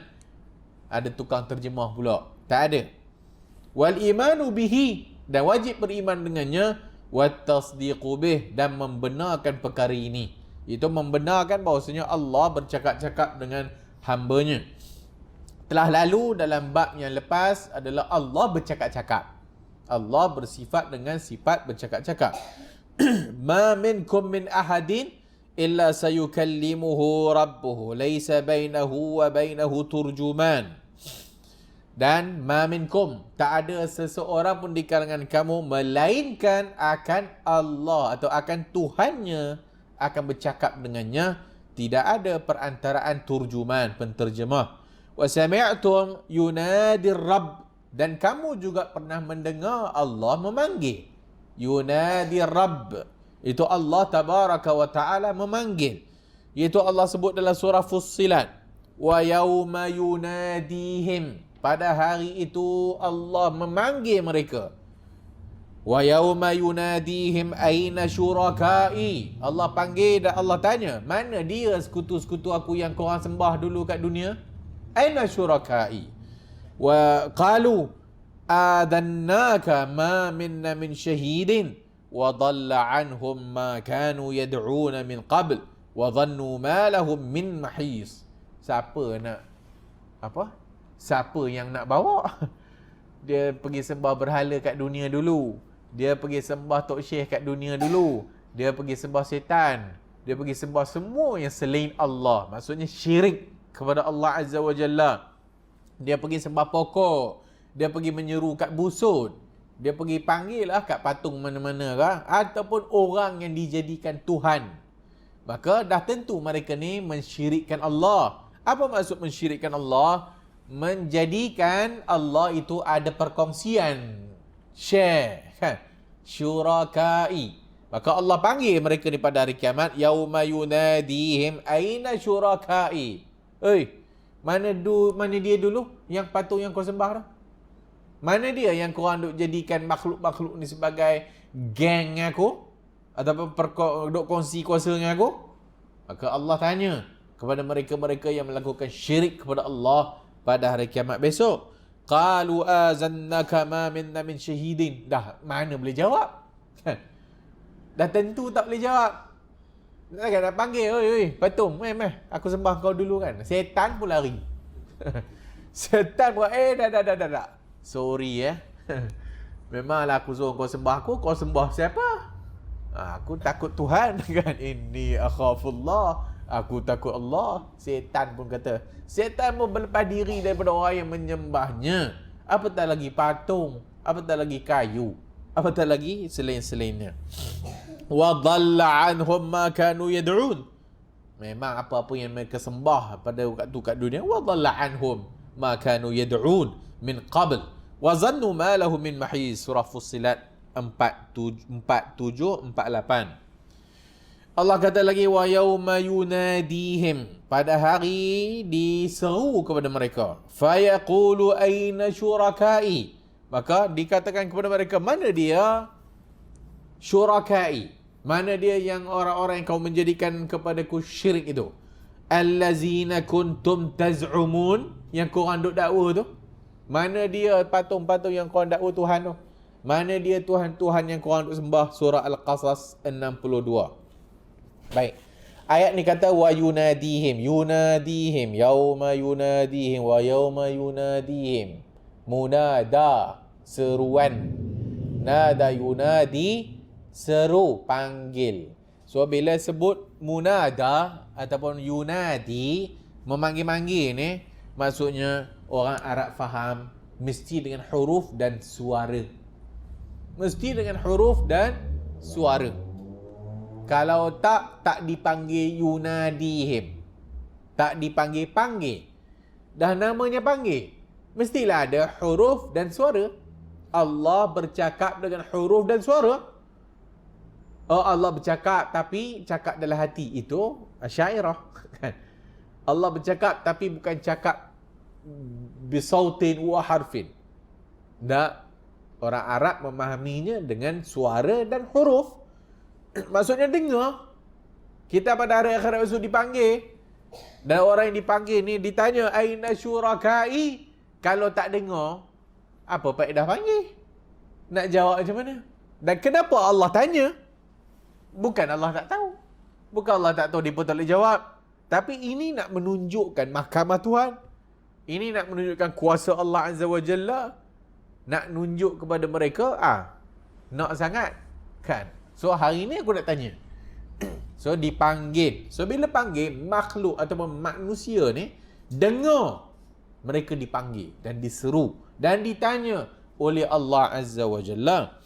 ada tukang terjemah pula. Tak ada. Wal imanu bihi, dan wajib beriman dengannya. Wat tasdiqu bih, dan membenarkan perkara ini. Itu membenarkan bahawasanya Allah bercakap-cakap dengan hambanya. Telah lalu dalam bab yang lepas adalah Allah bercakap-cakap. Allah bersifat dengan sifat bercakap-cakap. Ma minkum min ahadin illa sayukallimuhu rabbuhu laysa bainahu wa bainahu turjuman. Dan ma minkum, tak ada seseorang pun di kalangan kamu melainkan akan Allah atau akan Tuhannya akan bercakap dengannya. Tidak ada perantaraan turjuman, penterjemah. Wa sami'tum yunadir rabb, dan kamu juga pernah mendengar Allah memanggil. Yunadi Rabb, itu Allah Tabaraka wa Ta'ala memanggil. Iaitu Allah sebut dalam surah Fussilat, wa yawma yunadihim, pada hari itu Allah memanggil mereka. Wa yawma yunadihim aina syurakai, Allah panggil dan Allah tanya, mana dia sekutu-sekutu aku yang korang sembah dulu kat dunia? Aina syurakai. Wa qalu adannaka ma minna min syahidin wa dhalla anhum ma kanu yad'una min qabl wa dhannu ma lahum min mahis. Siapa nak apa? Siapa yang nak bawa? Dia pergi sembah berhala kat dunia dulu. Dia pergi sembah tok syekh kat dunia dulu. Dia pergi sembah setan. Dia pergi sembah semua yang selain Allah. Maksudnya syirik. kepada Allah Azza wa Jalla. Dia pergi sembah pokok, dia pergi menyeru kat busut, dia pergi panggil lah kat patung mana-mana kah, ataupun orang yang dijadikan Tuhan. Maka dah tentu mereka ni mensyirikkan Allah. Apa maksud mensyirikkan Allah? Menjadikan Allah itu ada perkongsian, share, kan? Syurakai. Maka Allah panggil mereka ni pada hari kiamat, yauma yunadihim aina syurakai. Mana dia dulu yang patung yang kau sembah dah? Mana dia yang korang duk jadikan makhluk-makhluk ni sebagai geng aku? Ataupun duk kongsi kuasa dengan aku? Maka Allah tanya kepada mereka-mereka yang melakukan syirik kepada Allah pada hari kiamat besok. Qalu azannaka ma minna min syahidin. Dah mana boleh jawab? Dah tentu tak boleh jawab. Nak panggil, oi patung, aku sembah kau dulu kan. Setan pun lari. Setan pun dah. Sorry Memanglah aku suruh kau sembah aku, kau sembah siapa? Aku takut Tuhan kan. Inni akhafullah, aku takut Allah. Setan pun kata. Setan pun berlepas diri daripada orang yang menyembahnya. Apatah lagi patung, apatah lagi kayu, apatah lagi selain-selainnya. Wa dhalla anhum ma kanu yad'un. Memang apa-apa yang mereka sembah pada waktu kat dunia, wa dhalla anhum ma kanu yad'un min qabl wa zannu ma lahum min mahis. Surah Fussilat 47-48. Allah kata lagi, wa yauma yunadihim, pada hari diseru kepada mereka, fayaqulu aina syurakai, maka dikatakan kepada mereka, mana dia syurakai, mana dia yang orang-orang yang kau menjadikan kepadaku syirik itu, allazina kuntum taz'umun, yang korang duk dakwa tu. Mana dia patung-patung yang korang dakwa Tuhan tu? Mana dia Tuhan-Tuhan yang korang duk sembah? Surah Al-Qasas 62. Baik. Ayat ni kata wa yunadihim yauma yunadihim wa yauma yunadihim. Munada, seruan. Nada yunadi, seru, panggil. So bila sebut munada ataupun yunadi, memanggil-manggil ni, maksudnya orang Arab faham mesti dengan huruf dan suara. Mesti dengan huruf dan suara. Kalau tak dipanggil yunadihim, tak dipanggil-panggil, dah namanya panggil, mestilah ada huruf dan suara. Allah bercakap dengan huruf dan suara. Allah bercakap tapi cakap dalam hati, itu Asy'ariyah kan. Allah bercakap tapi bukan cakap bisautin wa harfin. Tak, orang Arab memahaminya dengan suara dan huruf. Maksudnya dengar. Kita pada hari akhirat besok dipanggil, dan orang yang dipanggil ni ditanya aina syurakai. Kalau tak dengar, apa faedah panggil? Nak jawab macam mana? Dan kenapa Allah tanya? Bukan Allah tak tahu, bukan Allah tak tahu, dia pun tak boleh jawab. Tapi ini nak menunjukkan mahkamah Tuhan. Ini nak menunjukkan kuasa Allah Azza wa Jalla. Nak nunjuk kepada mereka, nak sangat kan. So hari ni aku nak tanya. So dipanggil. So bila panggil, makhluk ataupun manusia ni dengar mereka dipanggil dan diseru dan ditanya oleh Allah Azza wa Jalla.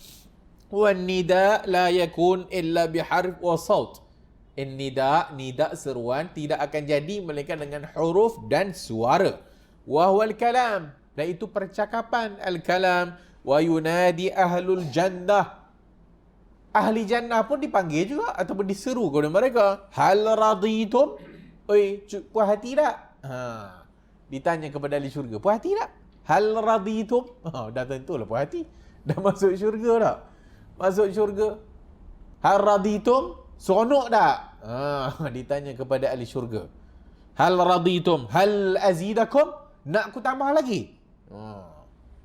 Wan nida la yakun illa biharf wa saut. Nida seruan tidak akan jadi melainkan dengan huruf dan suara. Wa huwal kalam, dan itu percakapan, al-kalam. Wa yunadi ahlul jannah, ahli jannah pun dipanggil juga ataupun diseru kepada mereka. Hal raditum, puas hati tak? Ditanya kepada ahli syurga, puas hati tak? Hal raditum, dah tentulah puas hati. Dah masuk syurga tak? Masuk syurga. Hal raditum, seronok tak? Ditanya kepada ahli syurga. Hal raditum, hal azidakum, nak aku tambah lagi?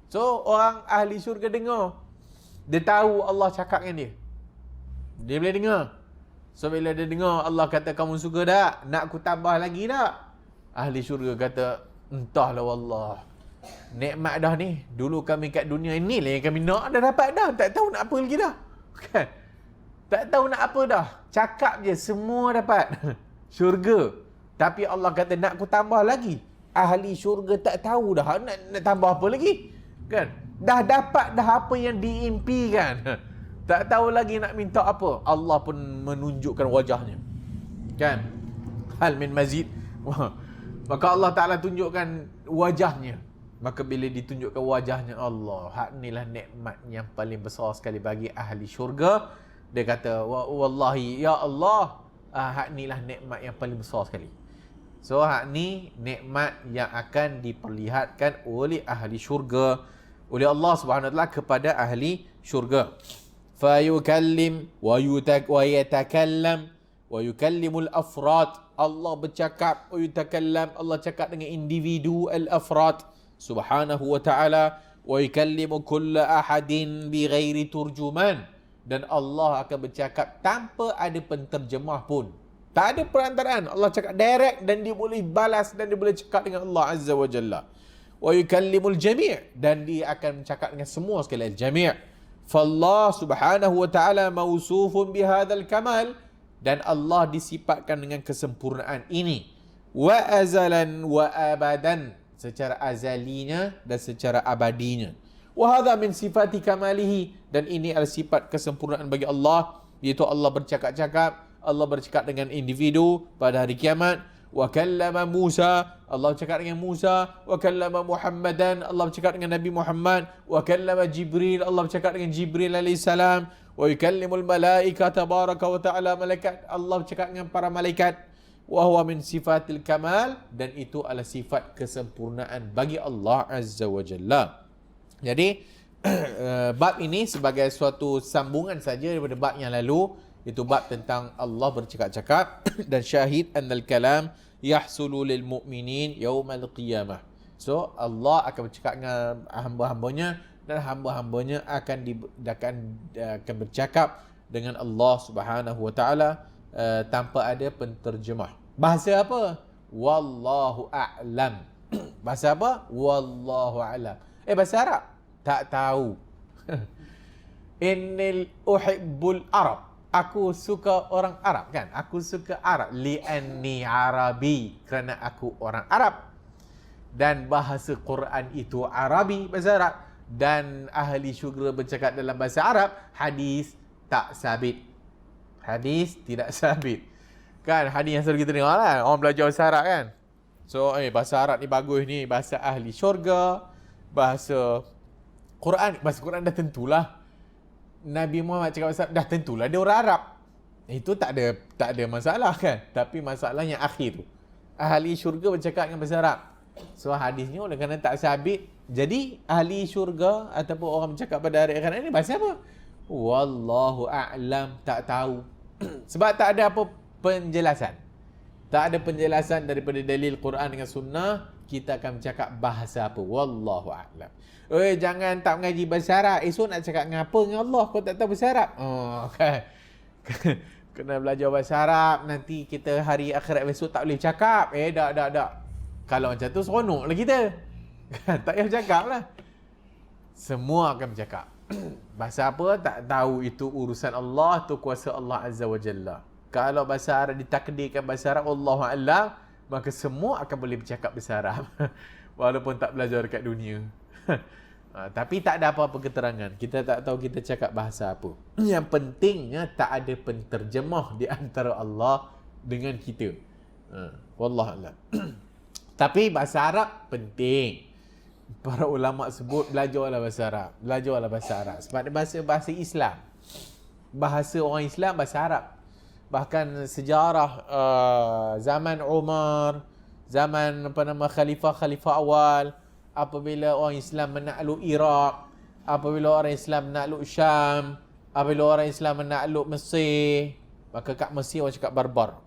So orang ahli syurga dengar, dia tahu Allah cakap dengan dia, dia boleh dengar. So bila dia dengar Allah kata kamu suka tak? Nak aku tambah lagi tak? Ahli syurga kata, entahlah wallah, nikmat dah ni. Dulu kami kat dunia ini lah yang kami nak, dah dapat dah. Tak tahu nak apa lagi dah. Kan? Tak tahu nak apa dah. Cakap je semua dapat. Syurga. Tapi Allah kata nak aku tambah lagi. Ahli syurga tak tahu dah nak tambah apa lagi. Kan? Dah dapat dah apa yang diimpikan. Tak tahu lagi nak minta apa. Allah pun menunjukkan wajahnya. Kan? Hal min mazid. Maka Allah Ta'ala tunjukkan wajahnya. Maka bila ditunjukkan wajahnya Allah, hak inilah nikmat yang paling besar sekali bagi ahli syurga. Dia kata, wallahi ya Allah, hak inilah nikmat yang paling besar sekali. So hak ni nikmat yang akan diperlihatkan oleh ahli syurga, oleh Allah Subhanahu Wa Taala kepada ahli syurga. Fa yukallim wa yatakallam wa yukallimul afrad. Allah bercakap, wa yatakallam, Allah cakap dengan individu al-afrad Subhanahu wa ta'ala, wa yukallimu kulla ahadin bighairi turjuman, dan Allah akan bercakap tanpa ada penterjemah pun. Tak ada perantaraan. Allah cakap direct dan dia boleh balas dan dia boleh cakap dengan Allah Azza wa Jalla. Wa yukallimul jami', dan dia akan bercakap dengan semua sekali, al-jami'. Fallah Subhanahu wa ta'ala mausufun bihadzal kamal, dan Allah disifatkan dengan kesempurnaan ini. Wa azalan wa abadan, secara azalinya dan secara abadinya. Wa hadha min sifati kamalihi, dan ini adalah sifat kesempurnaan bagi Allah, iaitu Allah bercakap-cakap, Allah bercakap dengan individu pada hari kiamat. Wa kallama Musa, Allah bercakap dengan Musa. Wa kallama Muhammadan, Allah bercakap dengan Nabi Muhammad. Wa kallama Jibril, Allah bercakap dengan Jibril alaihi salam. Wa yukallimul malaika tabaraka wa ta'ala, malaikat, Allah bercakap dengan para malaikat. Wa huwa min sifatil kamal, dan itu adalah sifat kesempurnaan bagi Allah Azza wa Jalla. Jadi bab ini sebagai suatu sambungan saja daripada bab yang lalu, itu bab tentang Allah bercakap-cakap dan syahid annal kalam yahsulu lil mu'minin yaumal qiyamah. So Allah akan bercakap dengan hamba-hambanya, dan hamba-hambanya akan bercakap dengan Allah Subhanahu wa taala tanpa ada penterjemah. Bahasa apa? Wallahu a'lam. Bahasa apa? Wallahu a'lam. Bahasa Arab? Tak tahu. Innil uhibbul Arab. Aku suka orang Arab, kan? Aku suka Arab. Li'anni Arabi. Kerana aku orang Arab. Dan bahasa Quran itu Arabi, bahasa Arab. Dan ahli syurga bercakap dalam bahasa Arab. Hadis tak sabit. Hadis tidak sabit. Kan hadis yang selalu kita dengar lah, orang belajar bahasa Arab kan. So bahasa Arab ni bagus ni, bahasa ahli syurga, bahasa Quran. Bahasa Quran dah tentulah Nabi Muhammad cakap bahasa Arab, dah tentulah dia orang Arab. Itu tak ada masalah kan. Tapi masalahnya akhir tu, ahli syurga bercakap dengan bahasa Arab. So hadisnya oleh kerana tak sabit, jadi ahli syurga ataupun orang bercakap pada hari akhirat ni bahasa apa? Wallahu a'lam, tak tahu. Sebab tak ada apa penjelasan. Tak ada penjelasan daripada dalil Quran dengan sunnah, kita akan bercakap bahasa apa? Wallahu a'lam. Jangan tak mengaji bahasa Arab, esok nak cakap dengan apa dengan Allah kau tak tahu bahasa Arab. Kan. Kena belajar bahasa Arab, nanti kita hari akhirat besok tak boleh cakap. Tak. Kalau macam tu seronok lah kita. Tak payah cakap lah. Semua akan bercakap. Bahasa apa tak tahu, itu urusan Allah, tu kuasa Allah Azza wa Jalla. Kalau bahasa Arab ditakdirkan bahasa Arab Wallahu a'lam, maka semua akan boleh bercakap bahasa Arab. Walaupun tak belajar dekat dunia. Tapi tak ada apa-apa keterangan. Kita tak tahu kita cakap bahasa apa. Yang pentingnya tak ada penterjemah di antara Allah dengan kita. Wallahu a'lam. Tapi bahasa Arab penting. Para ulama sebut belajarlah bahasa Arab. Belajarlah bahasa Arab. Sebab dia bahasa Islam. Bahasa orang Islam, bahasa Arab. Bahkan sejarah zaman Umar, zaman khalifah awal, apabila orang Islam menakluk Iraq, apabila orang Islam menakluk Syam, apabila orang Islam menakluk Mesir, maka kat Mesir orang cakap barbar.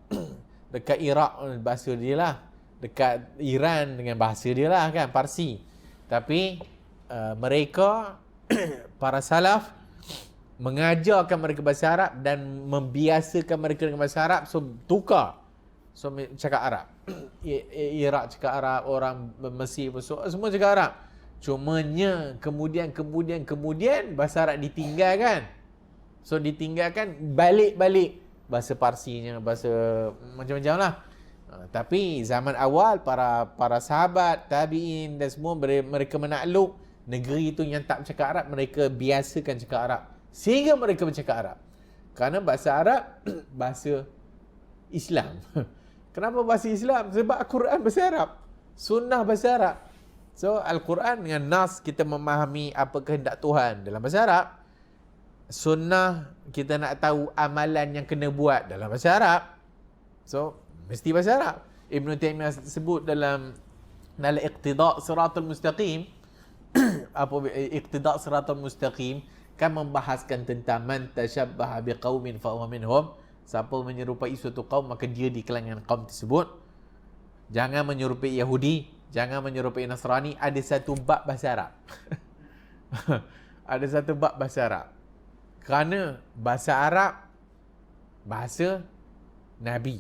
Dekat Iraq bahasa dia lah. Dekat Iran dengan bahasa dia lah kan, Parsi. Tapi mereka para salaf mengajarkan mereka bahasa Arab dan membiasakan mereka dengan bahasa Arab. So tukar. So cakap Arab. Iraq cakap Arab, orang Mesir semua cakap Arab. Cumanya kemudian bahasa Arab ditinggalkan. So ditinggalkan, balik bahasa Parsinya, bahasa macam-macam lah. Tapi zaman awal para sahabat, tabi'in dan semua mereka menakluk negeri itu yang tak bercakap Arab, mereka biasakan cakap Arab sehingga mereka bercakap Arab. Kerana bahasa Arab bahasa Islam. Kenapa bahasa Islam? Sebab Al-Quran bahasa Arab, sunnah bahasa Arab. So Al-Quran dengan nas kita memahami apa kehendak Tuhan dalam bahasa Arab. Sunnah kita nak tahu amalan yang kena buat dalam bahasa Arab. So mesti bahasa Arab. Ibn Taymiyah sebut dalam Iqtida' Siratal Mustaqim apa Iqtida' Siratal Mustaqim kan membahaskan tentang man tashabbaha biqaumin fa huwa minhum. Siapa menyerupai suatu kaum maka dia di kalangan kaum tersebut. Jangan menyerupai Yahudi, jangan menyerupai Nasrani. Ada satu bab bahasa Arab. Ada satu bab bahasa Arab. Kerana bahasa Arab bahasa Nabi.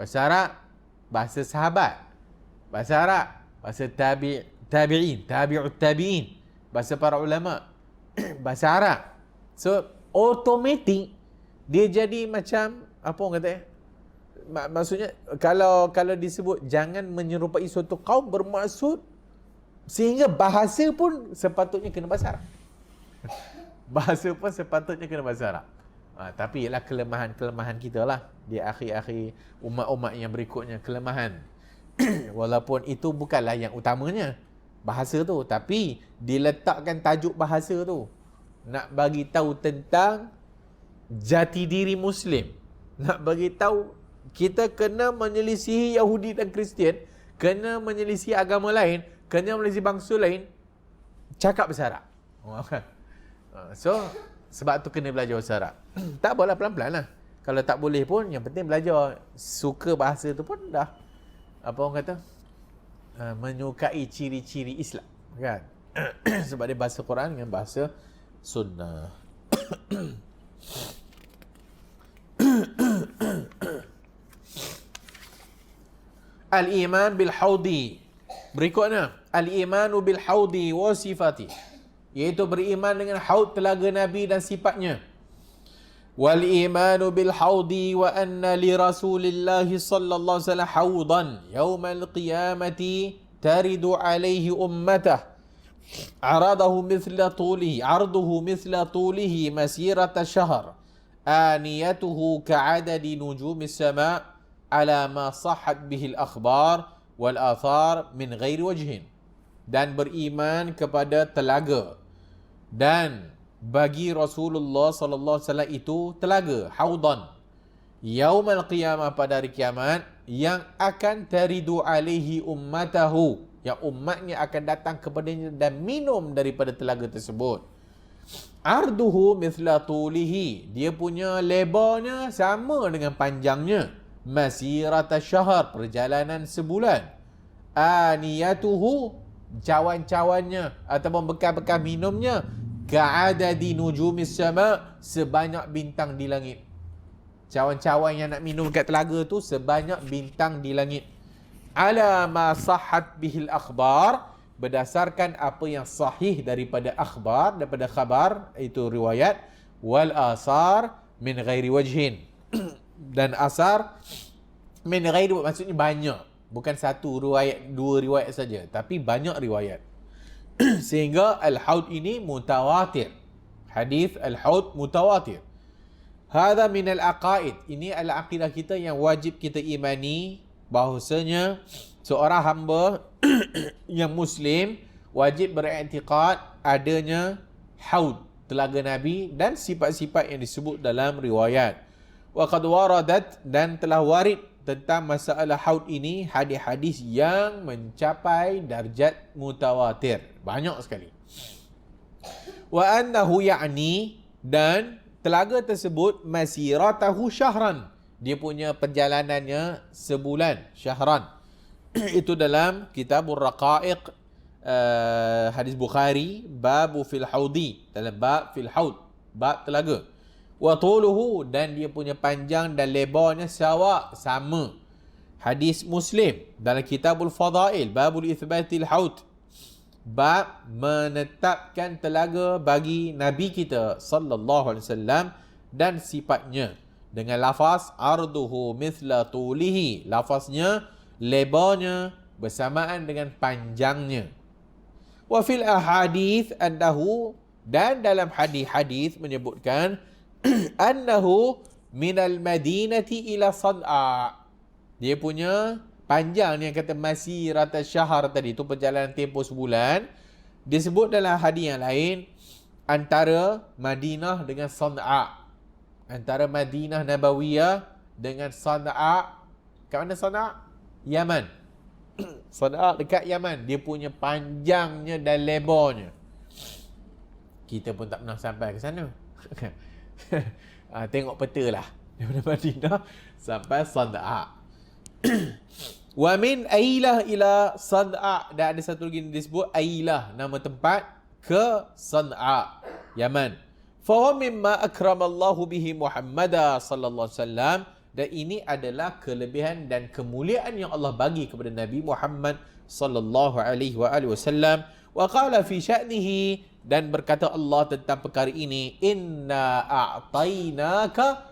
Bahasa Arab bahasa sahabat. Bahasa Arab bahasa tabi'in, tabi'ut tabi'in. Bahasa para ulama. Bahasa Arab. So automatic dia jadi macam apa orang kata maksudnya kalau disebut jangan menyerupai suatu kaum, bermaksud sehingga bahasa pun sepatutnya kena bahasa Arab. Bahasa pun sepatutnya kena bahasa Arab. Tapi ialah kelemahan kita lah di akhir-akhir umat-umat yang berikutnya, kelemahan. Walaupun itu bukanlah yang utamanya bahasa tu, tapi diletakkan tajuk bahasa tu nak bagi tahu tentang jati diri Muslim, nak bagi tahu kita kena menyelisihi Yahudi dan Kristian, kena menyelisihi agama lain, kena menyelisihi bangsa lain, cakap bahasa Arab. So sebab tu kena belajar bahasa Arab. Tak apalah, pelan-pelan lah. Kalau tak boleh pun yang penting belajar. Suka bahasa tu pun dah apa orang kata menyukai ciri-ciri Islam kan. Sebab dia bahasa Quran dengan bahasa sunnah. Al-iman bil haudi. Berikutnya, al-imanu bil haudi wa sifati, iaitu beriman dengan haud telaga Nabi dan sifatnya. Wal imanu bil haudi wa anna li Rasulillah sallallahu alaihi wasallam haudan yaumal qiyamati taridu alaihi ummatahu arduhu mithla tulihi masirata syahr aniyatuhu ka'adadi nujumis sama' ala ma sahhat bihil akhbar wal athar min ghairi wajhin. Dan beriman kepada telaga, dan bagi Rasulullah sallallahu alaihi wasallam itu telaga haudan yaumal qiyamah, pada hari kiamat, yang akan taridu alaihi ummatahu, yang umatnya akan datang kepadanya dan minum daripada telaga tersebut. Arduhu mithla tulihi, dia punya lebarnya sama dengan panjangnya. Masirata syahr, perjalanan sebulan. Aniyatuhu, cawan-cawannya ataupun bekas-bekas minumnya, ka'adadi nujumis sama', sebanyak bintang di langit. Cawan-cawan yang nak minum kat telaga tu sebanyak bintang di langit. Ala ma sahhat bihil akhbar, berdasarkan apa yang sahih daripada akhbar, daripada khabar, itu riwayat. Wal asar min ghairi wajhin, dan asar min ghairi, maksudnya banyak, bukan satu riwayat, dua riwayat saja, tapi banyak riwayat. Sehingga al-haud ini mutawatir. Hadis al-haud mutawatir. Hadha min al-aqaid, ini adalah akidah kita yang wajib kita imani, bahawasanya seorang hamba yang Muslim wajib beriktikad adanya haud, telaga Nabi, dan sifat-sifat yang disebut dalam riwayat. Wa qad waradat, dan telah warid tentang masalah haud ini hadis-hadis yang mencapai darjat mutawatir, banyak sekali. Wa annahu ya'ni, dan telaga tersebut masiratahu syahran, dia punya perjalanannya sebulan, syahran. Itu dalam Kitabur Raqaiq, hadis Bukhari, babu fil haudi, dalam bab fil haud, bab telaga. Wa tuluhu, dan dia punya panjang dan lebarnya sama. Hadis Muslim dalam Kitabul Fadail, babul itsbatil haud, bab menetapkan telaga bagi Nabi kita sallallahu alaihi wasallam dan sifatnya. dengan lafaz arduhu mithla tulihi. Lafaznya, lebarnya bersamaan dengan panjangnya. Wa fil ahadith annahu, dan dalam hadis-hadis menyebutkan annahu minal madinati ila San'a. Dia punya panjang ni yang kata masirata syahr tadi tu, perjalanan tempoh sebulan. Disebut dalam hadis yang lain antara Madinah dengan San'a. Antara Madinah Nabawiyah dengan San'a. Kat mana San'a? Yaman. San'a dekat Yaman. Dia punya panjangnya dan lebarnya. Kita pun tak pernah sampai ke sana. Tengok peta lah. Daripada Madinah sampai San'a. Wa min Ailah ila San'a. Dan ada satu lagi disebut Ailah, nama tempat, ke San'a, Yaman. Fa mimma akramallahu bihi Muhammada sallallahu alaihi wasallam. Dan ini adalah kelebihan dan kemuliaan yang Allah bagi kepada Nabi Muhammad sallallahu alaihi wasallam. Wa qala fi sya'nihi, dan berkata Allah tentang perkara ini, inna a'tainaka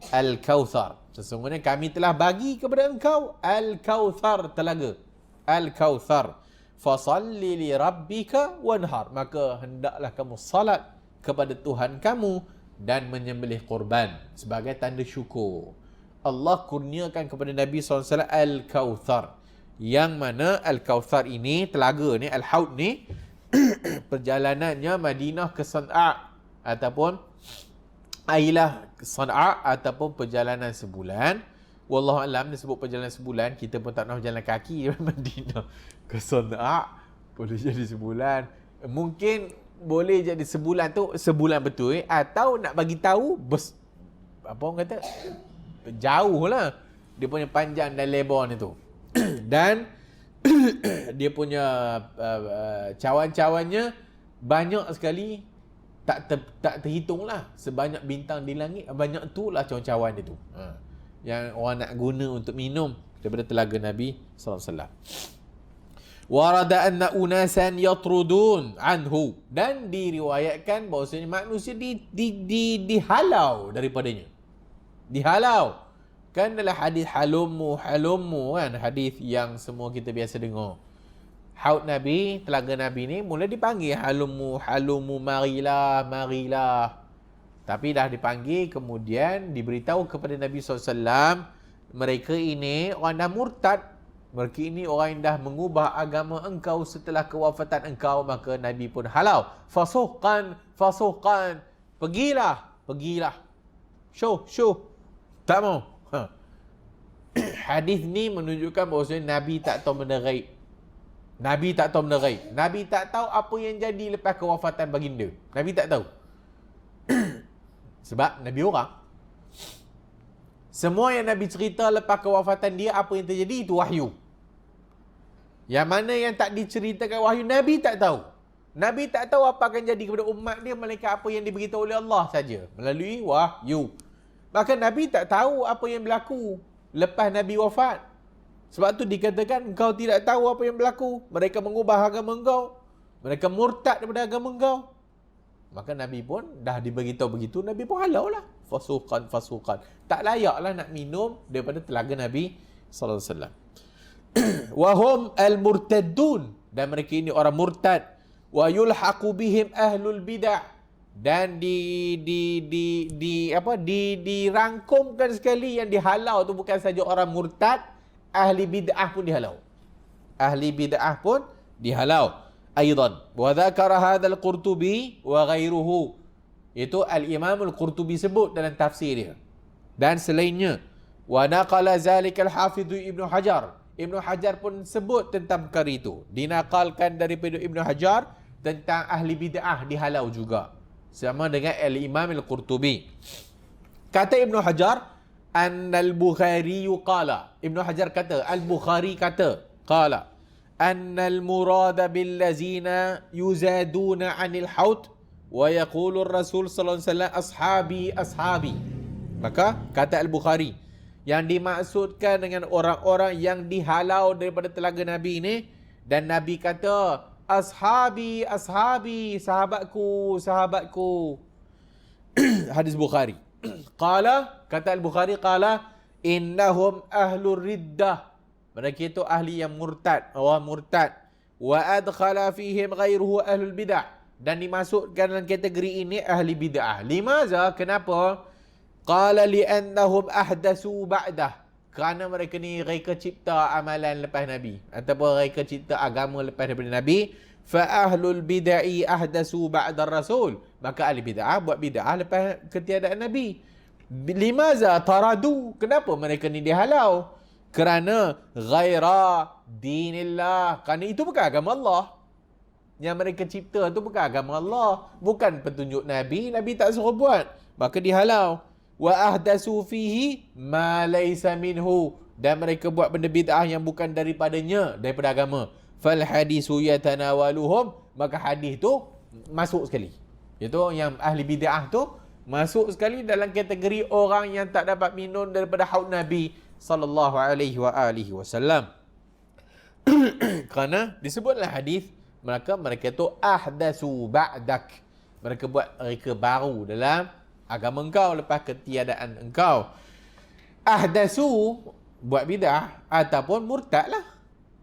al-kautsar. Sesungguhnya kami telah bagi kepada engkau al-kautsar, telaga. Al-kautsar. Fasalli li rabbika wanhar. Maka hendaklah kamu salat kepada Tuhan kamu dan menyembelih korban sebagai tanda syukur. Allah kurniakan kepada Nabi SAW al-kautsar. Yang mana al-kautsar ini, telaga ni, al-haud ni, perjalanannya Madinah ke San'a ataupun Ailah ke San'a ataupun perjalanan sebulan. Wallahu alam, disebut perjalanan sebulan. Kita pun tak nak berjalan kaki dari Madinah ke San'a. Boleh jadi sebulan. Mungkin boleh jadi sebulan tu sebulan betul, atau nak bagi tahu apa orang kata, jauh lah dia punya panjang dan lebar ni tu. Dan dia punya cawan-cawannya banyak sekali, tak terhitung lah. Sebanyak bintang di langit, banyak tu lah cawan-cawan dia tu, yang orang nak guna untuk minum daripada telaga Nabi SAW. Warada anna unasan yatrudun anhu, dan diriwayatkan bahawasanya manusia dihalau daripadanya. Dihalau. Kan dalam hadis halummu kan, hadis yang semua kita biasa dengar. Haud Nabi, telaga Nabi ni mula dipanggil halummu, marilah. Tapi dah dipanggil, kemudian diberitahu kepada Nabi SAW, mereka ini orang dah murtad. Mereka ini orang yang dah mengubah agama engkau setelah kewafatan engkau. Maka Nabi pun halau. Fasuhkan. Pergilah. Syuh. Tak mau. Hadis ni menunjukkan bahawasanya Nabi tak tahu benda ghaib. Nabi tak tahu apa yang jadi lepas kewafatan baginda. Nabi tak tahu. Sebab Nabi orang. Semua yang Nabi cerita lepas kewafatan dia, apa yang terjadi, itu wahyu. Yang mana yang tak diceritakan wahyu, Nabi tak tahu. Nabi tak tahu apa akan jadi kepada umat dia, melainkan apa yang diberitahu oleh Allah saja, melalui wahyu. Maka Nabi tak tahu apa yang berlaku lepas Nabi wafat. Sebab tu dikatakan, engkau tidak tahu apa yang berlaku. Mereka mengubah agama engkau. Mereka murtad daripada agama engkau. Maka Nabi pun dah diberitahu begitu, Nabi pun halau lah. Fasuqan. Tak layaklah nak minum daripada telaga Nabi SAW. Wahum al-murtaddun, dan mereka ini orang murtad. Wa yulhaqu bihim ahlul bid'ah, dan dirangkumkan sekali. Yang dihalau tu bukan saja orang murtad, ahli bid'ah pun dihalau. Aidan wa dzakara hadzal Qurtubi wa ghairuhu, itu al-Imam al-Qurtubi sebut dalam tafsir dia dan selainnya. Wa naqala zalika al-Hafidh Ibnu Hajar pun sebut tentang perkara itu, dinakalkan daripada Ibnu Hajar tentang ahli bid'ah dihalau juga, sama dengan al-Imam al-Qurtubi. Kata Ibnu Hajar, Al-Bukhari qala, Ibnu Hajar kata, Al-Bukhari kata, qala annal murada billazina yuzaduna 'anil haud wa yaqulu ar-rasul sallallahu alaihi wasallam ashabi. Maka kata Al-Bukhari, yang dimaksudkan dengan orang-orang yang dihalau daripada telaga Nabi ini, dan Nabi kata ashabi, sahabatku. Hadis Bukhari. Qala, kata Al-Bukhari, qala innahum ahlur riddah. Mereka itu ahli yang murtad, orang murtad. Wa adkhala fihim ghairuhu ahlul bid'ah. Dan dimasukkan dalam kategori ini ahli bid'ah. Limaza? Kenapa? Qala li'annahum ahdasu ba'dah. Kerana mereka ni reka cipta amalan lepas Nabi. Ataupun reka cipta agama lepas daripada Nabi. Fa ahlul bid'ah ahdasu ba'da rasul. Maka ahli bid'ah buat bid'ah lepas ketiadaan Nabi. Limaza taradu? Kenapa mereka ni dihalau? Kerana ghaira dinillah. Kerana itu bukan agama Allah. Yang mereka cipta tu bukan agama Allah. Bukan petunjuk Nabi. Nabi tak suruh buat. Maka dihalau. Wa ahdasu fihi ma laysa minhu. Dan mereka buat benda bid'ah yang bukan daripadanya, daripada agama. Fal hadisu yatanawaluhum. Maka hadis tu masuk sekali. Itu yang ahli bid'ah tu masuk sekali dalam kategori orang yang tak dapat minum daripada haud Nabi sallallahu alaihi wa alihi wasallam. Kerana disebutlah hadis, mereka tu ahdasu ba'dak. Mereka buat reka baru dalam agama engkau lepas ketiadaan engkau. Ahdasu buat bidah ataupun murtad lah.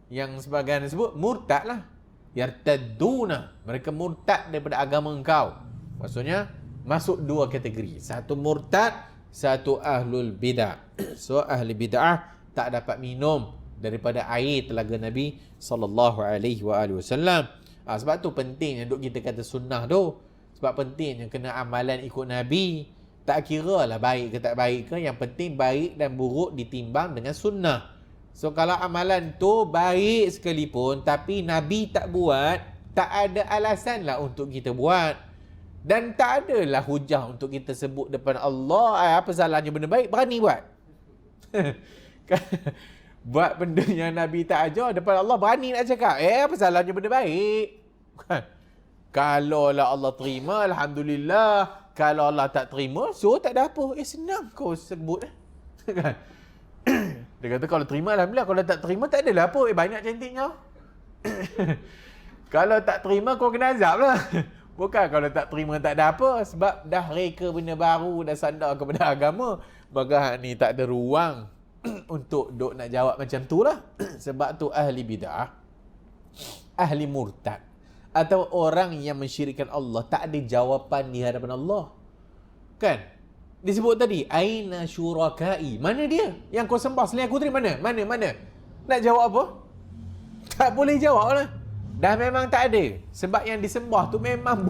Yang sebagian disebut murtad lah. Yartadduna, mereka murtad daripada agama engkau. Maksudnya masuk dua kategori. Satu murtad, satu ahlul bid'ah. So ahli bid'ah tak dapat minum daripada air telaga Nabi sallallahu alaihi wasallam. Sebab tu pentingnya duk kita kata sunnah tu. Sebab pentingnya kena amalan ikut Nabi. Tak kira lah baik ke tak baik ke, yang penting baik dan buruk ditimbang dengan sunnah. So kalau amalan tu baik sekalipun tapi Nabi tak buat, tak ada alasan lah untuk kita buat. Dan tak adalah hujah untuk kita sebut depan Allah, apa salahnya benda baik, berani buat. Buat benda yang Nabi tak ajar depan Allah, berani nak cakap, apa salahnya benda baik. Kalau lah Allah terima, Alhamdulillah. Kalau Allah tak terima, so tak ada apa. Senang kau sebut. Dia kata kalau terima, Alhamdulillah. Kalau tak terima, tak adalah apa. Banyak cantiknya. Kalau tak terima, kau kena azab lah. Bukan kalau tak terima tak ada apa. Sebab dah reka benda baru, dah sandar kepada agama. Maka ni tak ada ruang untuk duk nak jawab macam tu lah. Sebab tu ahli bid'ah, ahli murtad, atau orang yang mensyirikkan Allah, tak ada jawapan di hadapan Allah. Kan? Disebut tadi, aina syurakai? Mana dia? Yang kau sembah selain aku tadi mana? Mana? Nak jawab apa? Tak boleh jawab lah. Dah memang tak ada. Sebab yang disembah tu memang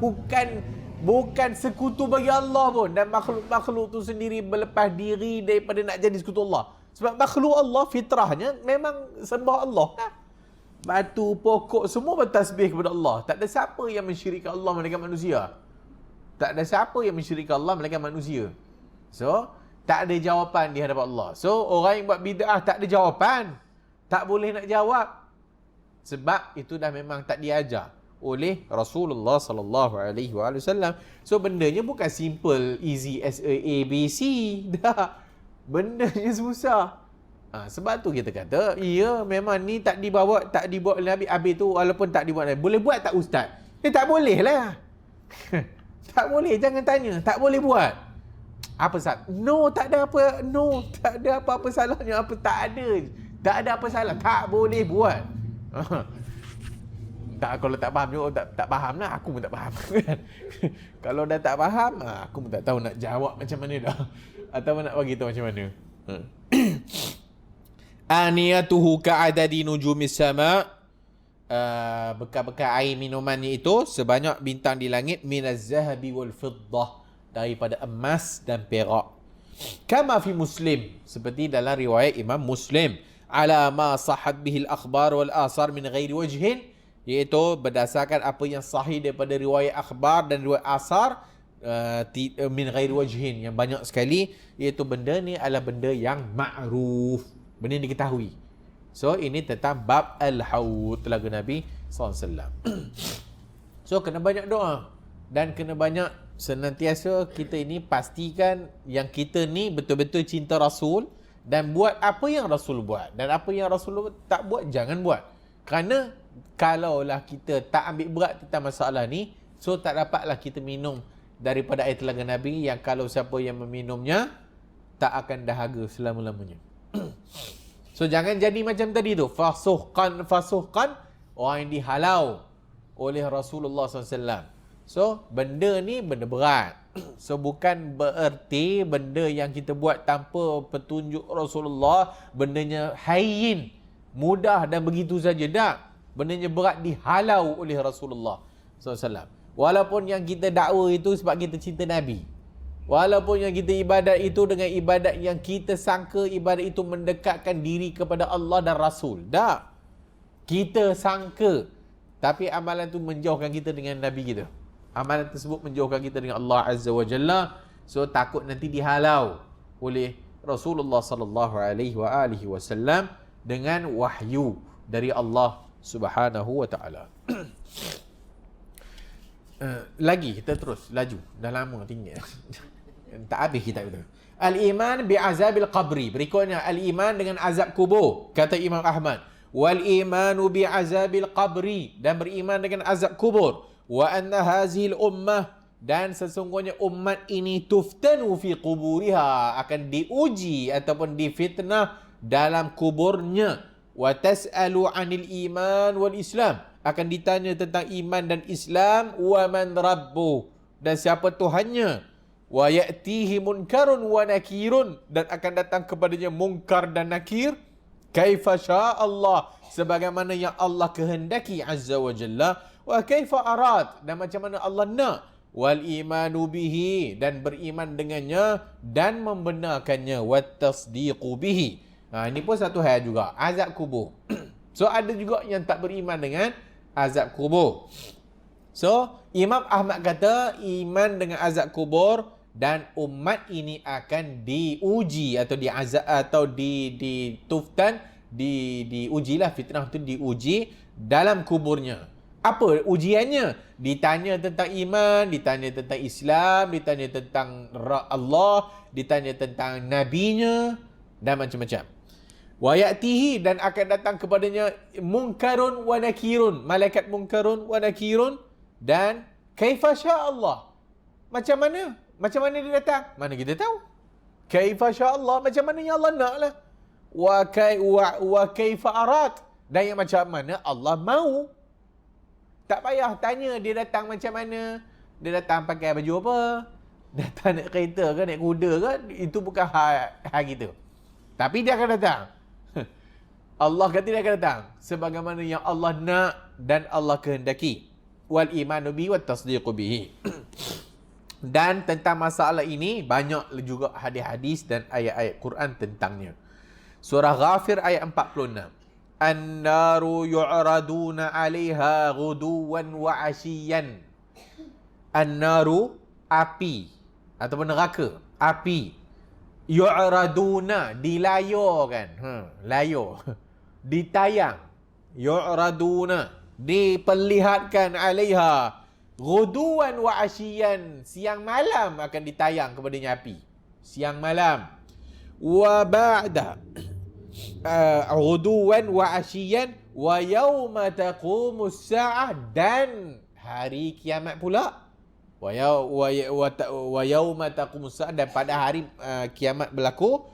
bukan sekutu bagi Allah pun. Dan makhluk-makhluk tu sendiri berlepas diri daripada nak jadi sekutu Allah. Sebab makhluk Allah fitrahnya memang sembah Allah. Batu, pokok, semua bertasbih kepada Allah. Tak ada siapa yang mensyirikkan Allah melainkan manusia. Tak ada siapa yang mensyirikkan Allah melainkan manusia. So, tak ada jawapan di hadapan Allah. So, orang yang buat bid'ah tak ada jawapan. Tak boleh nak jawab. Sebab itu dah memang tak diajar oleh Rasulullah sallallahu alaihi wasallam. So, bendanya bukan simple, easy as a ABC. Dah. Bendanya susah. Sebab tu kita kata, ya memang ni tak dibuat oleh Nabi. Habis tu walaupun tak dibuat Nabi, boleh buat tak ustaz? Tak boleh lah. Tak boleh, jangan tanya. Tak boleh buat. Apa salah? No, tak ada apa. No, tak ada apa-apa salahnya. Tak ada apa salah. Tak boleh buat. Tak, kalau tak faham juga, tak faham lah. Aku pun tak faham. Kalau dah tak faham, aku pun tak tahu nak jawab macam mana dah. Atau nak bagi tahu macam mana. Aniyatuhu ka'adadi nujumis sama. Bekal-bekal air minumannya itu sebanyak bintang di langit, minaz zahabi wal fiddah, daripada emas dan perak. Kama fi Muslim, seperti dalam riwayat Imam Muslim, ala ma sahhat bihi al-akhbar wal asar min ghairi wajhin, iaitu berdasarkan apa yang sahih daripada riwayat akhbar dan riwayat asar min ghairi wajhin, yang banyak sekali, iaitu benda ni adalah benda yang ma'ruf, benda yang diketahui. So ini tentang bab al-haud, telaga Nabi SAW. So kena banyak doa dan kena banyak senantiasa kita ini pastikan yang kita ni betul-betul cinta Rasul dan buat apa yang Rasul buat, dan apa yang Rasul tak buat jangan buat. Kerana kalaulah kita tak ambil berat tentang masalah ni, so tak dapatlah kita minum daripada air telaga Nabi yang kalau siapa yang meminumnya tak akan dahaga selama-lamanya. So jangan jadi macam tadi tu, fasuhkan orang yang dihalau oleh Rasulullah SAW. So benda ni benda berat. So bukan bererti benda yang kita buat tanpa petunjuk Rasulullah bendanya hayyin, mudah dan begitu saja. Tak, bendanya berat, dihalau oleh Rasulullah SAW. Walaupun yang kita dakwa itu sebab kita cinta Nabi. Walaupun yang kita ibadat itu dengan ibadat yang kita sangka ibadat itu mendekatkan diri kepada Allah dan Rasul. Tak. Kita sangka. Tapi amalan itu menjauhkan kita dengan Nabi kita. Amalan tersebut menjauhkan kita dengan Allah Azza wa Jalla. So takut nanti dihalau oleh Rasulullah sallallahu alaihi wasallam dengan wahyu dari Allah Subhanahu wa taala. Lagi kita terus laju. Dah lama tinggal. Tak habis kitab itu. Al-iman bi'azabil qabri. Berikutnya al-iman dengan azab kubur. Kata Imam Ahmad, wal imanu bi'azabil qabri, dan beriman dengan azab kubur. Wa anna hazil ummah, dan sesungguhnya umat ini tuftanu fi quburiha, akan diuji ataupun difitnah dalam kuburnya. Wa tas'alu 'anil iman wal islam, akan ditanya tentang iman dan Islam. Wa man rabbuh, dan siapa Tuhannya. Wa ya'tihi munkarun wa nakirun, dan akan datang kepadanya mungkar dan nakir. Kaifa Allah, sebagaimana yang Allah kehendaki Azza wa Jalla. Wa kaifa arad, dan macam mana Allah nak. Wal imanu bihi, dan beriman dengannya dan membenarkannya. Wat tasdiqu bihi. Ini pun satu hal juga, azab kubur. So ada juga yang tak beriman dengan azab kubur. So Imam Ahmad kata iman dengan azab kubur, dan umat ini akan diuji atau diazab atau dituftan, diujilah, fitnah itu diuji dalam kuburnya. Apa ujiannya? Ditanya tentang iman, ditanya tentang Islam, ditanya tentang Allah, ditanya tentang nabinya dan macam-macam. Wa ya'tihi, dan akan datang kepadanya munkarun wa nakirun, malaikat munkarun wa nakirun, dan kaifa Allah. Macam mana? Macam mana dia datang? Mana kita tahu? Kaifa Allah, macam mana yang Allah nak lah. Wa kaifa arad, dan yang macam mana Allah mahu. Tak payah tanya dia datang macam mana. Dia datang pakai baju apa? Datang naik kereta ke, naik kuda ke? Itu bukan hal kita. Tapi dia akan datang. Allah kata dia akan datang sebagaimana yang Allah nak dan Allah kehendaki. Wal imanu bihi wat tasdiqu bihi. Dan tentang masalah ini banyak juga hadis-hadis dan ayat-ayat Quran tentangnya. Surah Ghafir ayat 46. An-naru yu'raduna 'alaiha ghuduwan wa 'ashiyan. An-naru, api ataupun neraka, api. Yu'raduna, dilayarkan. Layar. Ditayang. Yu'raduna, diperlihatkan 'alaiha ghuduwan wa 'ashiyan, siang malam akan ditayang kepadanya api. Siang malam. Wa ba'da ghuduwan wa 'ashiyan wa yauma taqumus sa'ah, dan hari kiamat pula. Wa yauma taqumus sa'ah, dan pada hari kiamat berlaku.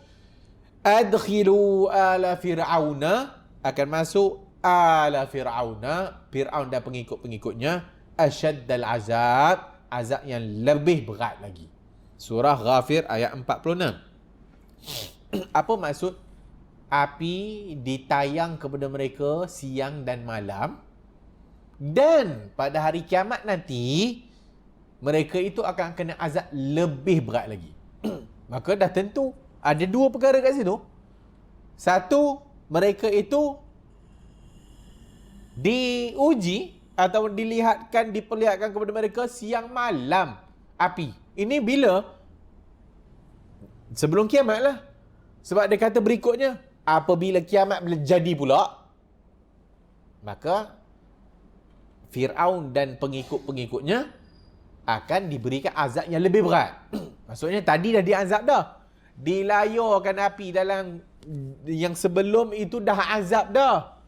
Adkhilu ala fir'auna, akan masuk ala fir'auna, Fir'aun dan pengikut-pengikutnya, asyaddal azab, azab yang lebih berat lagi. Surah Ghafir ayat 46. Apa maksud api ditayang kepada mereka siang dan malam, dan pada hari kiamat nanti mereka itu akan kena azab lebih berat lagi. Maka dah tentu ada dua perkara kat situ. Satu, mereka itu diuji atau diperlihatkan kepada mereka siang malam api. Ini bila? Sebelum kiamat lah. Sebab dia kata berikutnya, apabila kiamat jadi pula, maka Fir'aun dan pengikut-pengikutnya akan diberikan azab yang lebih berat. Maksudnya tadi dah diazab dah. Dilayarkan api dalam yang sebelum itu dah azab dah.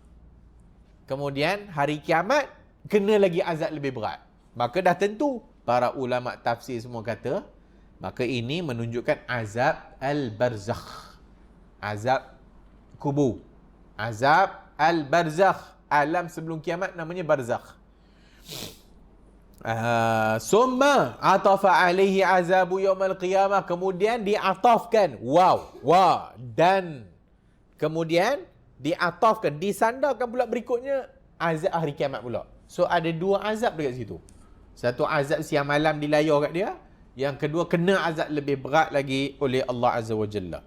Kemudian hari kiamat kena lagi azab lebih berat. Maka dah tentu para ulama tafsir semua kata, maka ini menunjukkan azab al-barzakh. Azab kubur. Azab al-barzakh. Alam sebelum kiamat namanya barzakh. Summa atafa alaihi azabu yaumal qiyamah. Kemudian diatafkan. Dan kemudian diatafkan, disandarkan pula berikutnya azab hari kiamat pula. So ada dua azab dekat situ. Satu azab siang malam dilayar kat dia. Yang kedua kena azab lebih berat lagi oleh Allah Azza wa Jalla.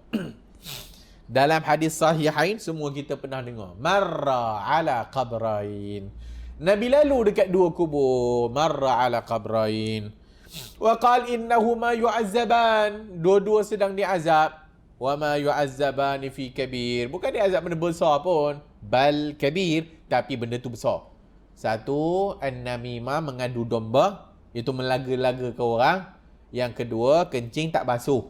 Dalam hadis sahihain semua kita pernah dengar. Marra ala qabrain. Nabi lalu dekat dua kubur. Marra ala qabrain. Wa qal innahuma yu'azzaban. Dua-dua sedang diazab. Wa ma yu'azzabani fi kabir. Bukan diazab benda besar pun. Bal kabir. Tapi benda tu besar. Satu, an-namimah, mengadu domba. Itu melaga-laga ke orang. Yang kedua, kencing tak basuh.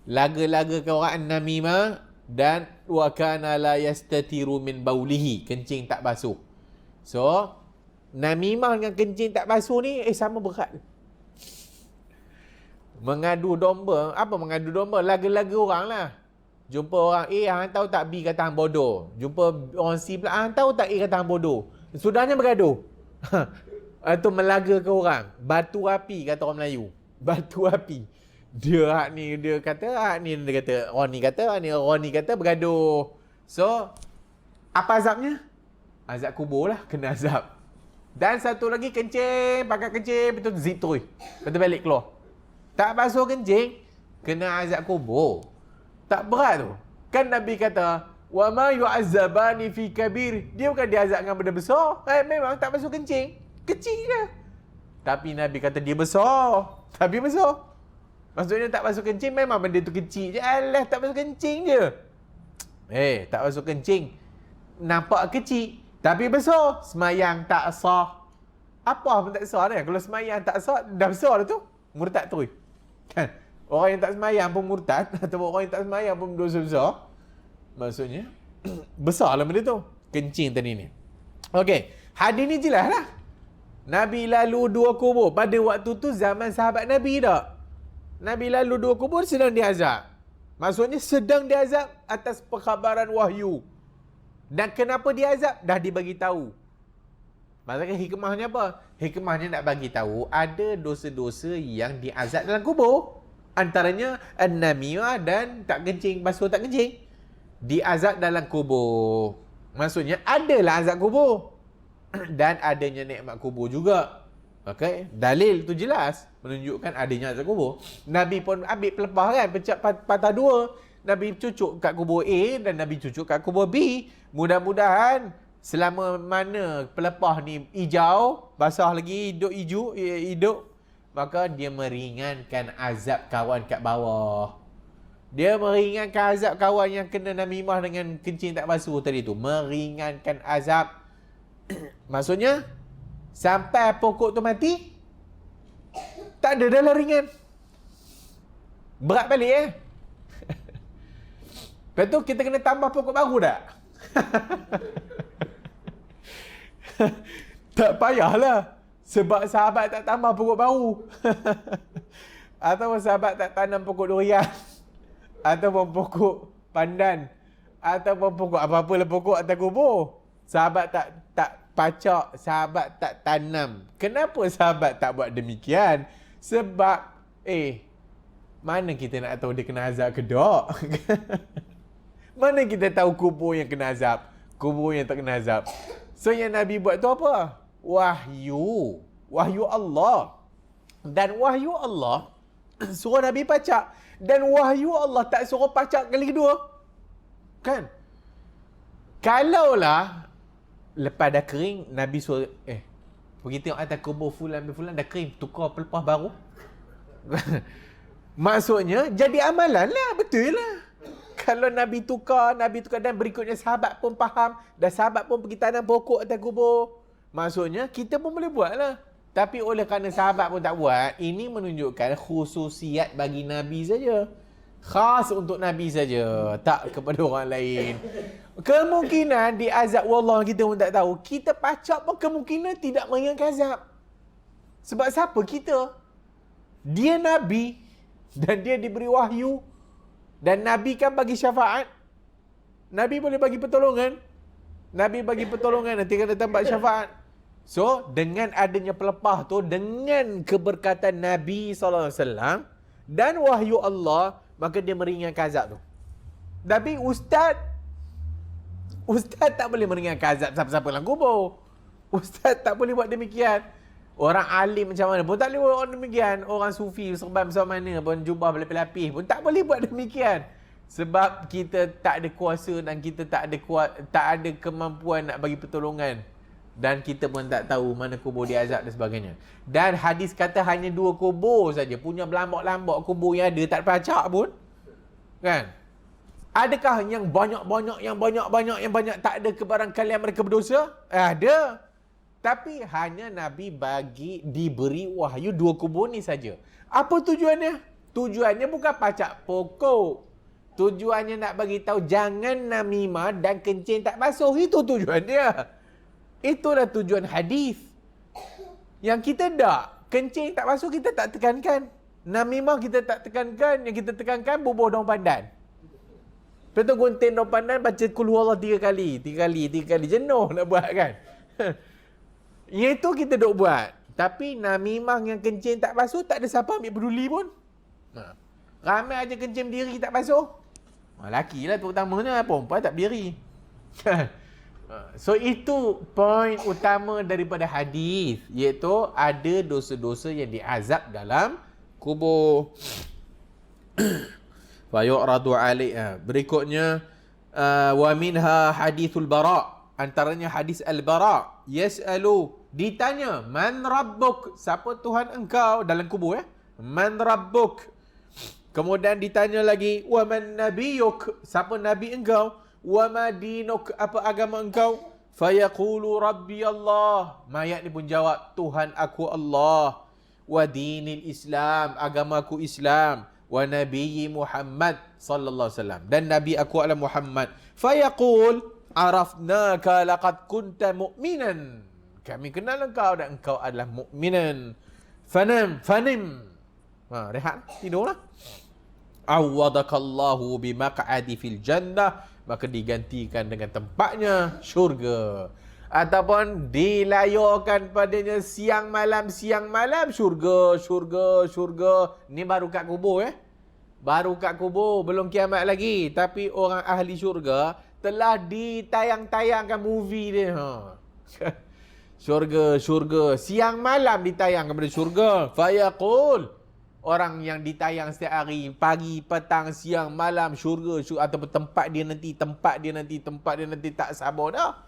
Laga-laga ke orang an-namimah. Dan wa kana la yastatiru min baulihi, kencing tak basuh. So namimah dengan kencing tak basuh ni sama berat. Mengadu domba, apa mengadu domba? Laga-laga orang lah. Jumpa orang A, hang tahu tak B kata hang bodoh. Jumpa orang C pula, hang tahu tak A kata hang bodoh. Sudahnya bergaduh. Itu melaga ke orang. Batu api kata orang Melayu. Batu api. Dia kata, orang ni kata, bergaduh. So, apa azabnya? Azab kubur lah, kena azab. Dan satu lagi kencing, pakai kencing, betul zip terus. Betul balik keluar. Tak basuh kencing, kena azab kubur. Tak berat tu. Kan Nabi kata, wa ma yu'azzabani fi kabir. Dia bukan diazab dengan benda besar. Memang tak basuh kencing. Kecil je. Tapi Nabi kata dia besar. Tapi besar. Maksudnya tak basuh kencing memang benda tu kecil je. Alah, tak basuh kencing je. Tak basuh kencing. Nampak kecil. Tapi besar. Semayang tak sah. Apa pun tak sah ni. Kalau semayang tak sah, dah besar dah tu. Murtad tu. Kan? Orang yang tak semayang pun murtad. Atau orang yang tak semayang pun dosa besar. Maksudnya, besar lah benda tu. Kencing tadi ni. Okey. Hadis ni jelas lah. Nabi lalu dua kubur. Pada waktu tu zaman sahabat Nabi tak? Nabi lalu dua kubur sedang diazab. Maksudnya sedang diazab atas perkhabaran wahyu. Dan kenapa diazab? Dah dibagi tahu. Maksudnya hikmahnya apa? Hikmahnya nak bagi tahu ada dosa-dosa yang diazab dalam kubur. Antaranya an-namimah dan tak kencing, basuh tak kencing. Diazab dalam kubur. Maksudnya adalah azab kubur. Dan adanya nikmat kubur juga. Okay? Dalil tu jelas menunjukkan adanya azab kubur. Nabi pun ambil pelepah kan, patah dua. Nabi cucuk kat kubur A dan Nabi cucuk kat kubur B. Mudah-mudahan selama mana pelepah ni hijau, basah lagi, hidup, maka dia meringankan azab kawan kat bawah. Dia meringankan azab kawan yang kena namimah dengan kencing tak basuh tadi tu. Meringankan azab. Maksudnya sampai pokok tu mati, tak ada dah ringan. Berat balik Lepas tu kita kena tambah pokok baru tak? Tak payahlah. Sebab sahabat tak tambah pokok baru. Atau sahabat tak tanam pokok durian. Ataupun pokok pandan. Ataupun pokok apa-apalah pokok atas kubur. Sahabat tak pacak, sahabat tak tanam. Kenapa sahabat tak buat demikian? Sebab mana kita nak tahu dia kena azab ke tak? Mana kita tahu kubur yang kena azab, kubur yang tak kena azab? So yang Nabi buat tu apa? Wahyu. Wahyu Allah. Dan wahyu Allah suruh Nabi pacak. Dan wahyu Allah tak suruh pacak kali kedua. Kan? Kalaulah lepas dah kering, Nabi suruh, pergi tengok atas kubur fulan dah kering, tukar pelepah baru. Maksudnya, jadi amalan lah, betul lah. Kalau Nabi tukar dan berikutnya sahabat pun faham, dan sahabat pun pergi tanam pokok atas kubur. Maksudnya, kita pun boleh buat lah. Tapi oleh kerana sahabat pun tak buat, ini menunjukkan khususiat bagi Nabi saja. Khas untuk Nabi saja, tak kepada orang lain. Kemungkinan diazab wallah kita pun tak tahu. Kita pacak pun kemungkinan tidak mengingatkan azab. Sebab siapa kita? Dia Nabi dan dia diberi wahyu. Dan Nabi kan bagi syafaat. Nabi boleh bagi pertolongan. Nabi bagi pertolongan, nanti kan datang bagi syafaat. So, dengan adanya pelepah tu, dengan keberkatan Nabi SAW dan wahyu Allah, maka dia meringankan azab tu. Tapi Ustaz tak boleh meringankan azab siapa-siapa dalam kubur. Ustaz tak boleh buat demikian. Orang alim macam mana pun tak boleh buat demikian. Orang sufi serban macam mana pun, jubah berlapis-lapis pun tak boleh buat demikian. Sebab kita tak ada kuasa dan kita tak ada kemampuan nak bagi pertolongan. Dan kita pun tak tahu mana kubur diazab dan sebagainya. Dan hadis kata hanya 2 kubur saja. Punya berlambak-lambak kubur yang ada tak pacak pun. Kan? Adakah yang banyak-banyak, yang banyak tak ada kebarangkalian mereka berdosa? Ada. Tapi hanya Nabi diberi wahyu 2 kubur ni saja. Apa tujuannya? Tujuannya bukan pacak pokok. Tujuannya nak bagi tahu jangan namimah dan kencing tak basuh. Itu tujuan dia. Itulah tujuan hadis. Yang kita tak, kencing tak basuh kita tak tekankan. Namimah kita tak tekankan. Yang kita tekankan bubuh daun pandan. Lepas tu gunting daun pandan baca kul huwallah 3 kali. 3 kali. Jenuh nak buat kan. Itu kita duk buat. Tapi namimah yang kencing tak basuh tak ada siapa ambil peduli pun. Ramai aja kencing berdiri tak basuh. Laki lah terutamanya, perempuan tak berdiri. So itu poin utama daripada hadis, iaitu ada dosa-dosa yang diazab dalam kubur. Fa yu'radu alaiha. Berikutnya wa minha hadithul bara'. Antaranya hadis al-bara'. Yas'alu, ditanya, man rabbuk? Siapa Tuhan engkau dalam kubur Man rabbuk? Kemudian ditanya lagi, wa man nabiyuk? Siapa nabi engkau? Wa ma dinuk? Apa agama engkau? Fayaqulu rabbi Allah. Mayat ni pun jawab, Tuhan aku Allah. Wa dinil Islam, agama aku Islam. Wa nabiyyi Muhammad sallallahu alaihi wasallam, dan nabi aku adalah Muhammad. Fayaqul arafnaka laqad kunta mu'minan. Kami kenal engkau dan engkau adalah mu'minan. Fanim. Rehat, tidurlah. Awwadakallahu bimaq'adi fil jannah, maka digantikan dengan tempatnya syurga. Ataupun dilayarkan padanya siang malam syurga. Ni baru kat kubur Baru kat kubur, belum kiamat lagi. Tapi orang ahli syurga telah ditayang-tayangkan movie dia. Syurga. Siang malam ditayangkan pada syurga. Fayaqul, orang yang ditayang setiap hari, pagi, petang, siang, malam, syurga ataupun tempat dia nanti tak sabar dah.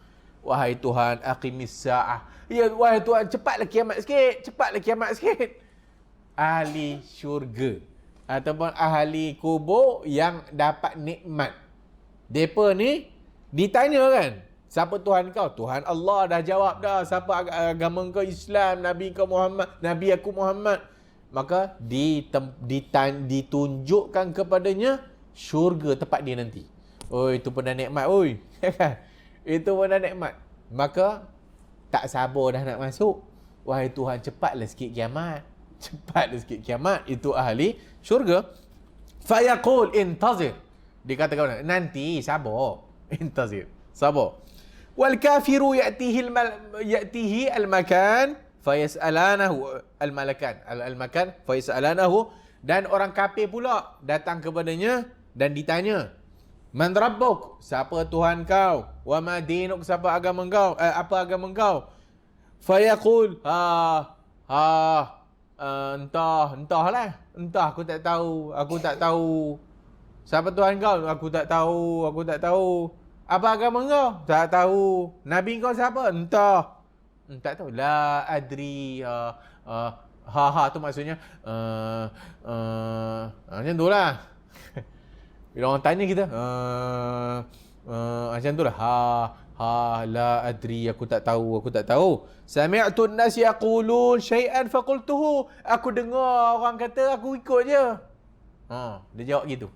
Wahai Tuhan, aqimis sa'ah. Ya, wahai Tuhan, cepatlah kiamat sikit. Ahli syurga ataupun ahli kubur yang dapat nikmat. Depa ni ditanya kan, siapa Tuhan kau? Tuhan Allah, dah jawab dah. Siapa agama kau? Islam. Nabi kau Muhammad. Nabi aku Muhammad. Maka ditunjukkan kepadanya syurga tempat dia nanti. Oh, itu pun dah nikmat. Itu pun dah nikmat. Maka tak sabar dah nak masuk. Wahai Tuhan, cepatlah sikit kiamat. Itu ahli syurga. Fayaqul intazir. Dikatakan nanti sabar. Intazir. Sabar. Wal kafiru ya'tihi al-makan fayas'alanahu al-makan fayas'alanahu, dan orang kafir pula datang kepadanya dan ditanya, man rabbuk? Siapa Tuhan kau? Wa ma dinuk? Siapa agama kau? Apa agama kau? Fayaqul entahlah. Aku tak tahu. Siapa Tuhan kau? Aku tak tahu. Apa agama kau? Tak tahu. Nabi kau siapa? Entah. Tak tahu. La adri. Tu maksudnya macam tu lah. Bila orang tanya kita macam tu lah. La adri. Aku tak tahu. Sami'tu an-nas yaqulun syai'an faqultuhu. Aku dengar orang kata, aku ikut je. Dia jawab gitu.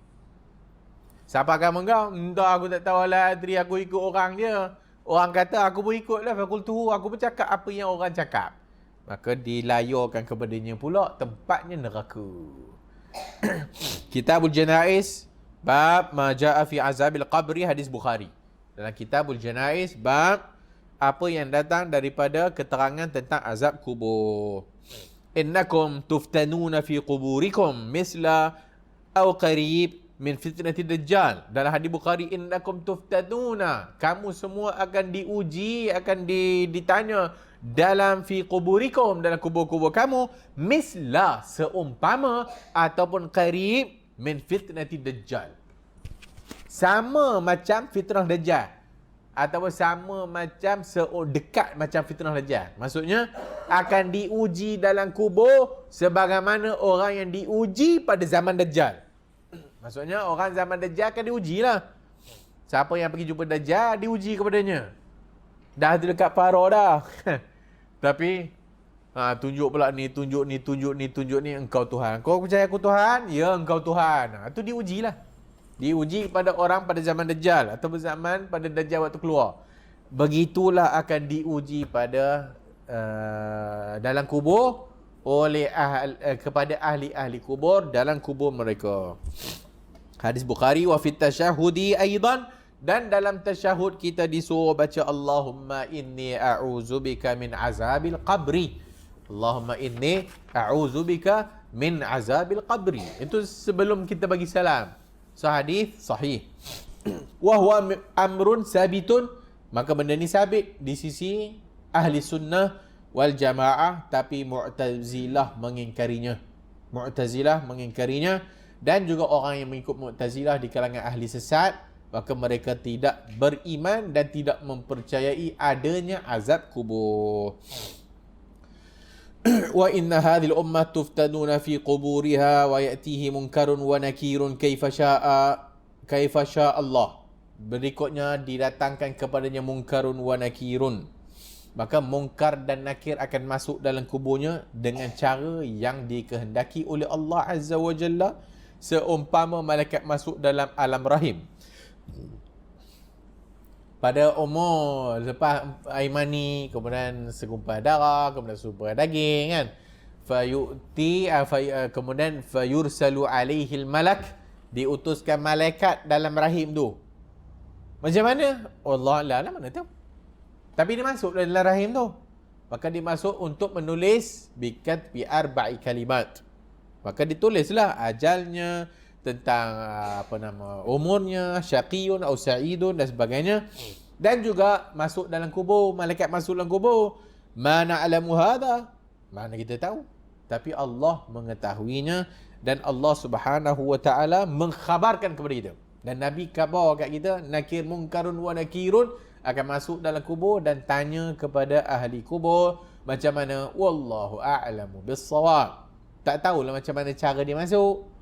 Siapa agama kau? Entah, aku tak tahu lah, Adri, aku ikut orang dia. Orang kata aku pun ikut lah, fakultuhu, aku pun cakap apa yang orang cakap. Maka dilayurkan kepadanya pula tempatnya neraka. Kitabul Janaiz, bab ma jaa fi azabil qabri, hadis Bukhari. Dalam Kitabul Janaiz, bab apa yang datang daripada keterangan tentang azab kubur. Innakum tuftanuna fi quburikum misla aw qarib min fitnati dajjal. Dalam hadis Bukhari, innakum tuftanuna, kamu semua akan diuji, akan ditanya dalam fi quburikum, dalam kubur-kubur kamu, misla, seumpama ataupun qarib min fitnati dajjal, sama macam fitnah dajjal, ataupun sama macam dekat macam fitnah dajjal. Maksudnya akan diuji dalam kubur sebagaimana orang yang diuji pada zaman dajjal. Maksudnya orang zaman dajjal akan diuji lah. Siapa yang pergi jumpa dajjal, diuji kepadanya. Dah dekat parah dah. Tapi tunjuk pula ni, tunjuk ni, engkau Tuhan. Kau percaya aku Tuhan? Ya, engkau Tuhan. Itu diujilah. Diuji pada orang pada zaman dajjal atau zaman pada dajjal waktu keluar. Begitulah akan diuji pada dalam kubur oleh kepada ahli-ahli kubur dalam kubur mereka. Hadis Bukhari, wa fit tasyahudi aidan, dan dalam tasyahud kita disuruh baca Allahumma inni a'udzubika min azabil qabri. Allahumma inni a'udzubika min azabil qabri. Itu sebelum kita bagi salam. So hadis sahih. Wa huwa amrun sabitun, maka benda ni sabit di sisi ahli sunnah wal jamaah, tapi Mu'tazilah mengingkarinya. Mu'tazilah mengingkarinya, dan juga orang yang mengikut Mu'tazilah di kalangan ahli sesat, maka mereka tidak beriman dan tidak mempercayai adanya azab kubur. Wa inna hadhil ummah tuftanuna fi quburiha wa ya'tihi munkarun wa nakirun kaifa syaa Allah. Berikutnya didatangkan kepadanya munkarun wa nakirun. Maka munkar dan nakir akan masuk dalam kuburnya dengan cara yang dikehendaki oleh Allah Azza wa Jalla, seumpama malaikat masuk dalam alam rahim. Pada umur lepas air mani, kemudian segumpal darah, kemudian segumpal daging kan. Kemudian fayursalu alaihil malak, diutuskan malaikat dalam rahim tu. Macam mana? Allah lah mana tahu. Tapi dia masuk dalam rahim tu. Maka dia masuk untuk menulis bi arba'i kalimat. Maka ditulislah ajalnya, tentang umurnya, syaqiyun atau sa'idun dan sebagainya. Dan juga masuk dalam kubur, malaikat masuk dalam kubur. Mana alamu hadha? Mana kita tahu? Tapi Allah mengetahuinya, dan Allah Subhanahu wa taala mengkhabarkan kepada kita. Dan Nabi khabar kat kita, nakir munkarun wa nakirun akan masuk dalam kubur dan tanya kepada ahli kubur macam mana. Wallahu a'lamu bis-shawab. Tak tahulah macam mana cara dia masuk.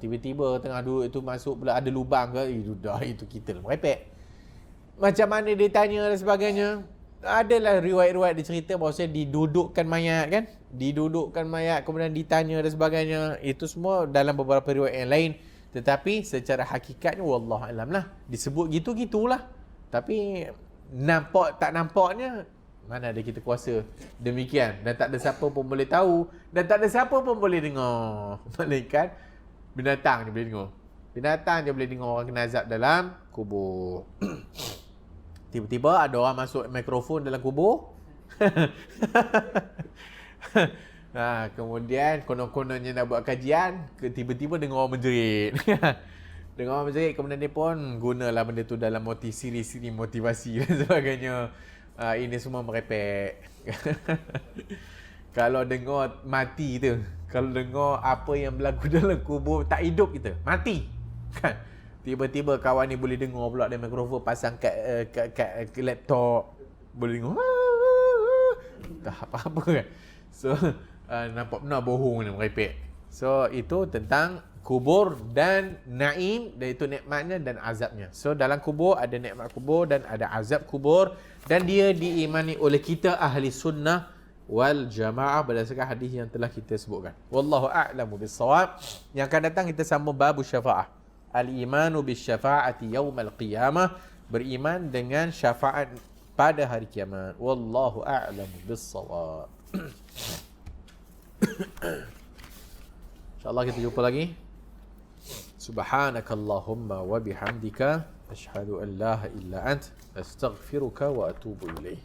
Tiba-tiba tengah duduk itu masuk pula ada lubang ke, itu kita lah merepek. Macam mana dia tanya dan sebagainya. Adalah riwayat-riwayat dia cerita bahawa didudukkan mayat kan, didudukkan mayat kemudian ditanya dan sebagainya. Itu semua dalam beberapa riwayat yang lain, tetapi secara hakikatnya wallahu alam lah, disebut gitulah. Tapi nampak tak nampaknya, mana ada kita kuasa demikian. Dan tak ada siapa pun boleh tahu, dan tak ada siapa pun boleh dengar. Malaikat, binatang je boleh dengar. Binatang je boleh dengar orang kena azab dalam kubur. Tiba-tiba ada orang masuk mikrofon dalam kubur. Kemudian konon-kononnya nak buat kajian, tiba-tiba dengar orang menjerit. Dengar orang menjerit, kemudian dia pun gunalah benda tu dalam siri-siri motivasi dan sebagainya. Ini semua merepek. Kalau dengar mati tu, kalau dengar apa yang berlaku dalam kubur, tak hidup kita, mati kan. Tiba-tiba kawan ni boleh dengar pula, ada mikrofon pasang kat laptop, boleh dengar tak apa-apa kan. So nampak benar bohong ni, merepek. So itu tentang kubur dan naim, dan itu nikmatnya dan azabnya. So dalam kubur ada nikmat kubur dan ada azab kubur, dan dia diimani oleh kita ahli sunnah wal jamaah berdasarkan hadis yang telah kita sebutkan. Wallahu a'lamu bis-shawab. Yang akan datang kita sambung bab syafaah. Al-imanu bisyafa'ati yaumal qiyamah, beriman dengan syafaat pada hari kiamat. Wallahu a'lamu bis-shawab. InsyaAllah kita jumpa lagi. Subhanakallahumma wa bihamdika asyhadu an la ilaha illa ant astaghfiruka wa atubu ilaih.